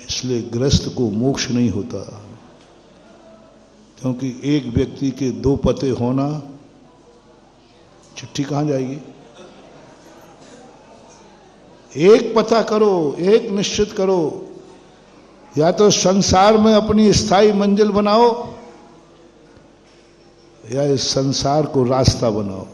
इसलिए गृहस्थ को मोक्ष नहीं होता। क्योंकि एक व्यक्ति के 2 पते होना, चिट्ठी कहां जाएगी? एक पता करो, एक निश्चित करो, या तो संसार में अपनी स्थायी मंजिल बनाओ या इस संसार को रास्ता बनाओ।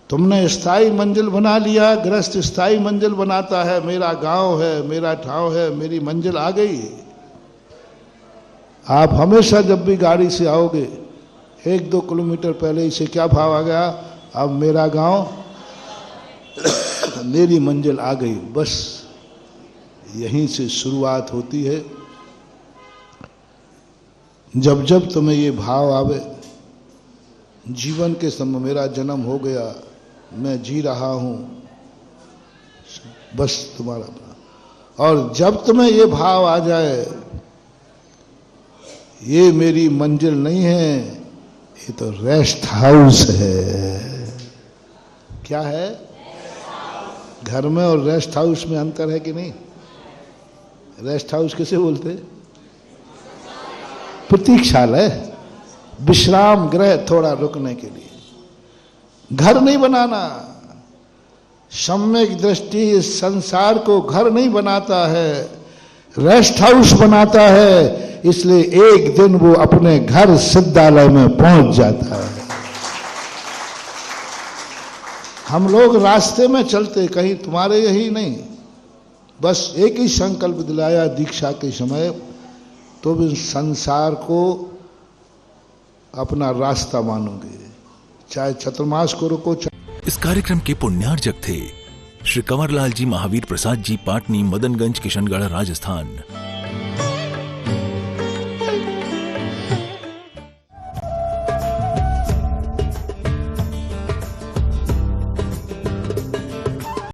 तुमने स्थायी मंजिल बना लिया, गृहस्थ स्थायी मंजिल बनाता है, मेरा गांव है, मेरा ठाव है, मेरी मंजिल आ गई। आप हमेशा जब भी गाड़ी से आओगे 1-2 किलोमीटर पहले इसे क्या भाव आ गया? अब मेरा गांव, मेरी मंजिल आ गई। बस यहीं से शुरुआत होती है। जब जब तुम्हें ये भाव आवे, जीवन के समय मेरा जन्म हो गया, मैं जी रहा हूं, बस तुम्हारा, और जब तुम्हें ये भाव आ जाए ये मेरी मंजिल नहीं है, ये तो रेस्ट हाउस है। क्या है? घर में और रेस्ट हाउस में अंतर है कि नहीं? रेस्ट हाउस किसे बोलते? प्रतीक्षालय, विश्राम गृह, थोड़ा रुकने के लिए। घर नहीं बनाना। सम्यक दृष्टि इस संसार को घर नहीं बनाता है, रेस्ट हाउस बनाता है। इसलिए एक दिन वो अपने घर सिद्धालय में पहुंच जाता है। हम लोग रास्ते में चलते, कहीं तुम्हारे यही नहीं, बस एक ही संकल्प दिलाया दीक्षा के समय, तो भी संसार को अपना रास्ता मानोगे, चाहे चतुर्मास को रोको। इस कार्यक्रम के पुण्यार्जक थे श्री कंवरलाल जी महावीर प्रसाद जी, पाटनी, मदनगंज, किशनगढ़, राजस्थान।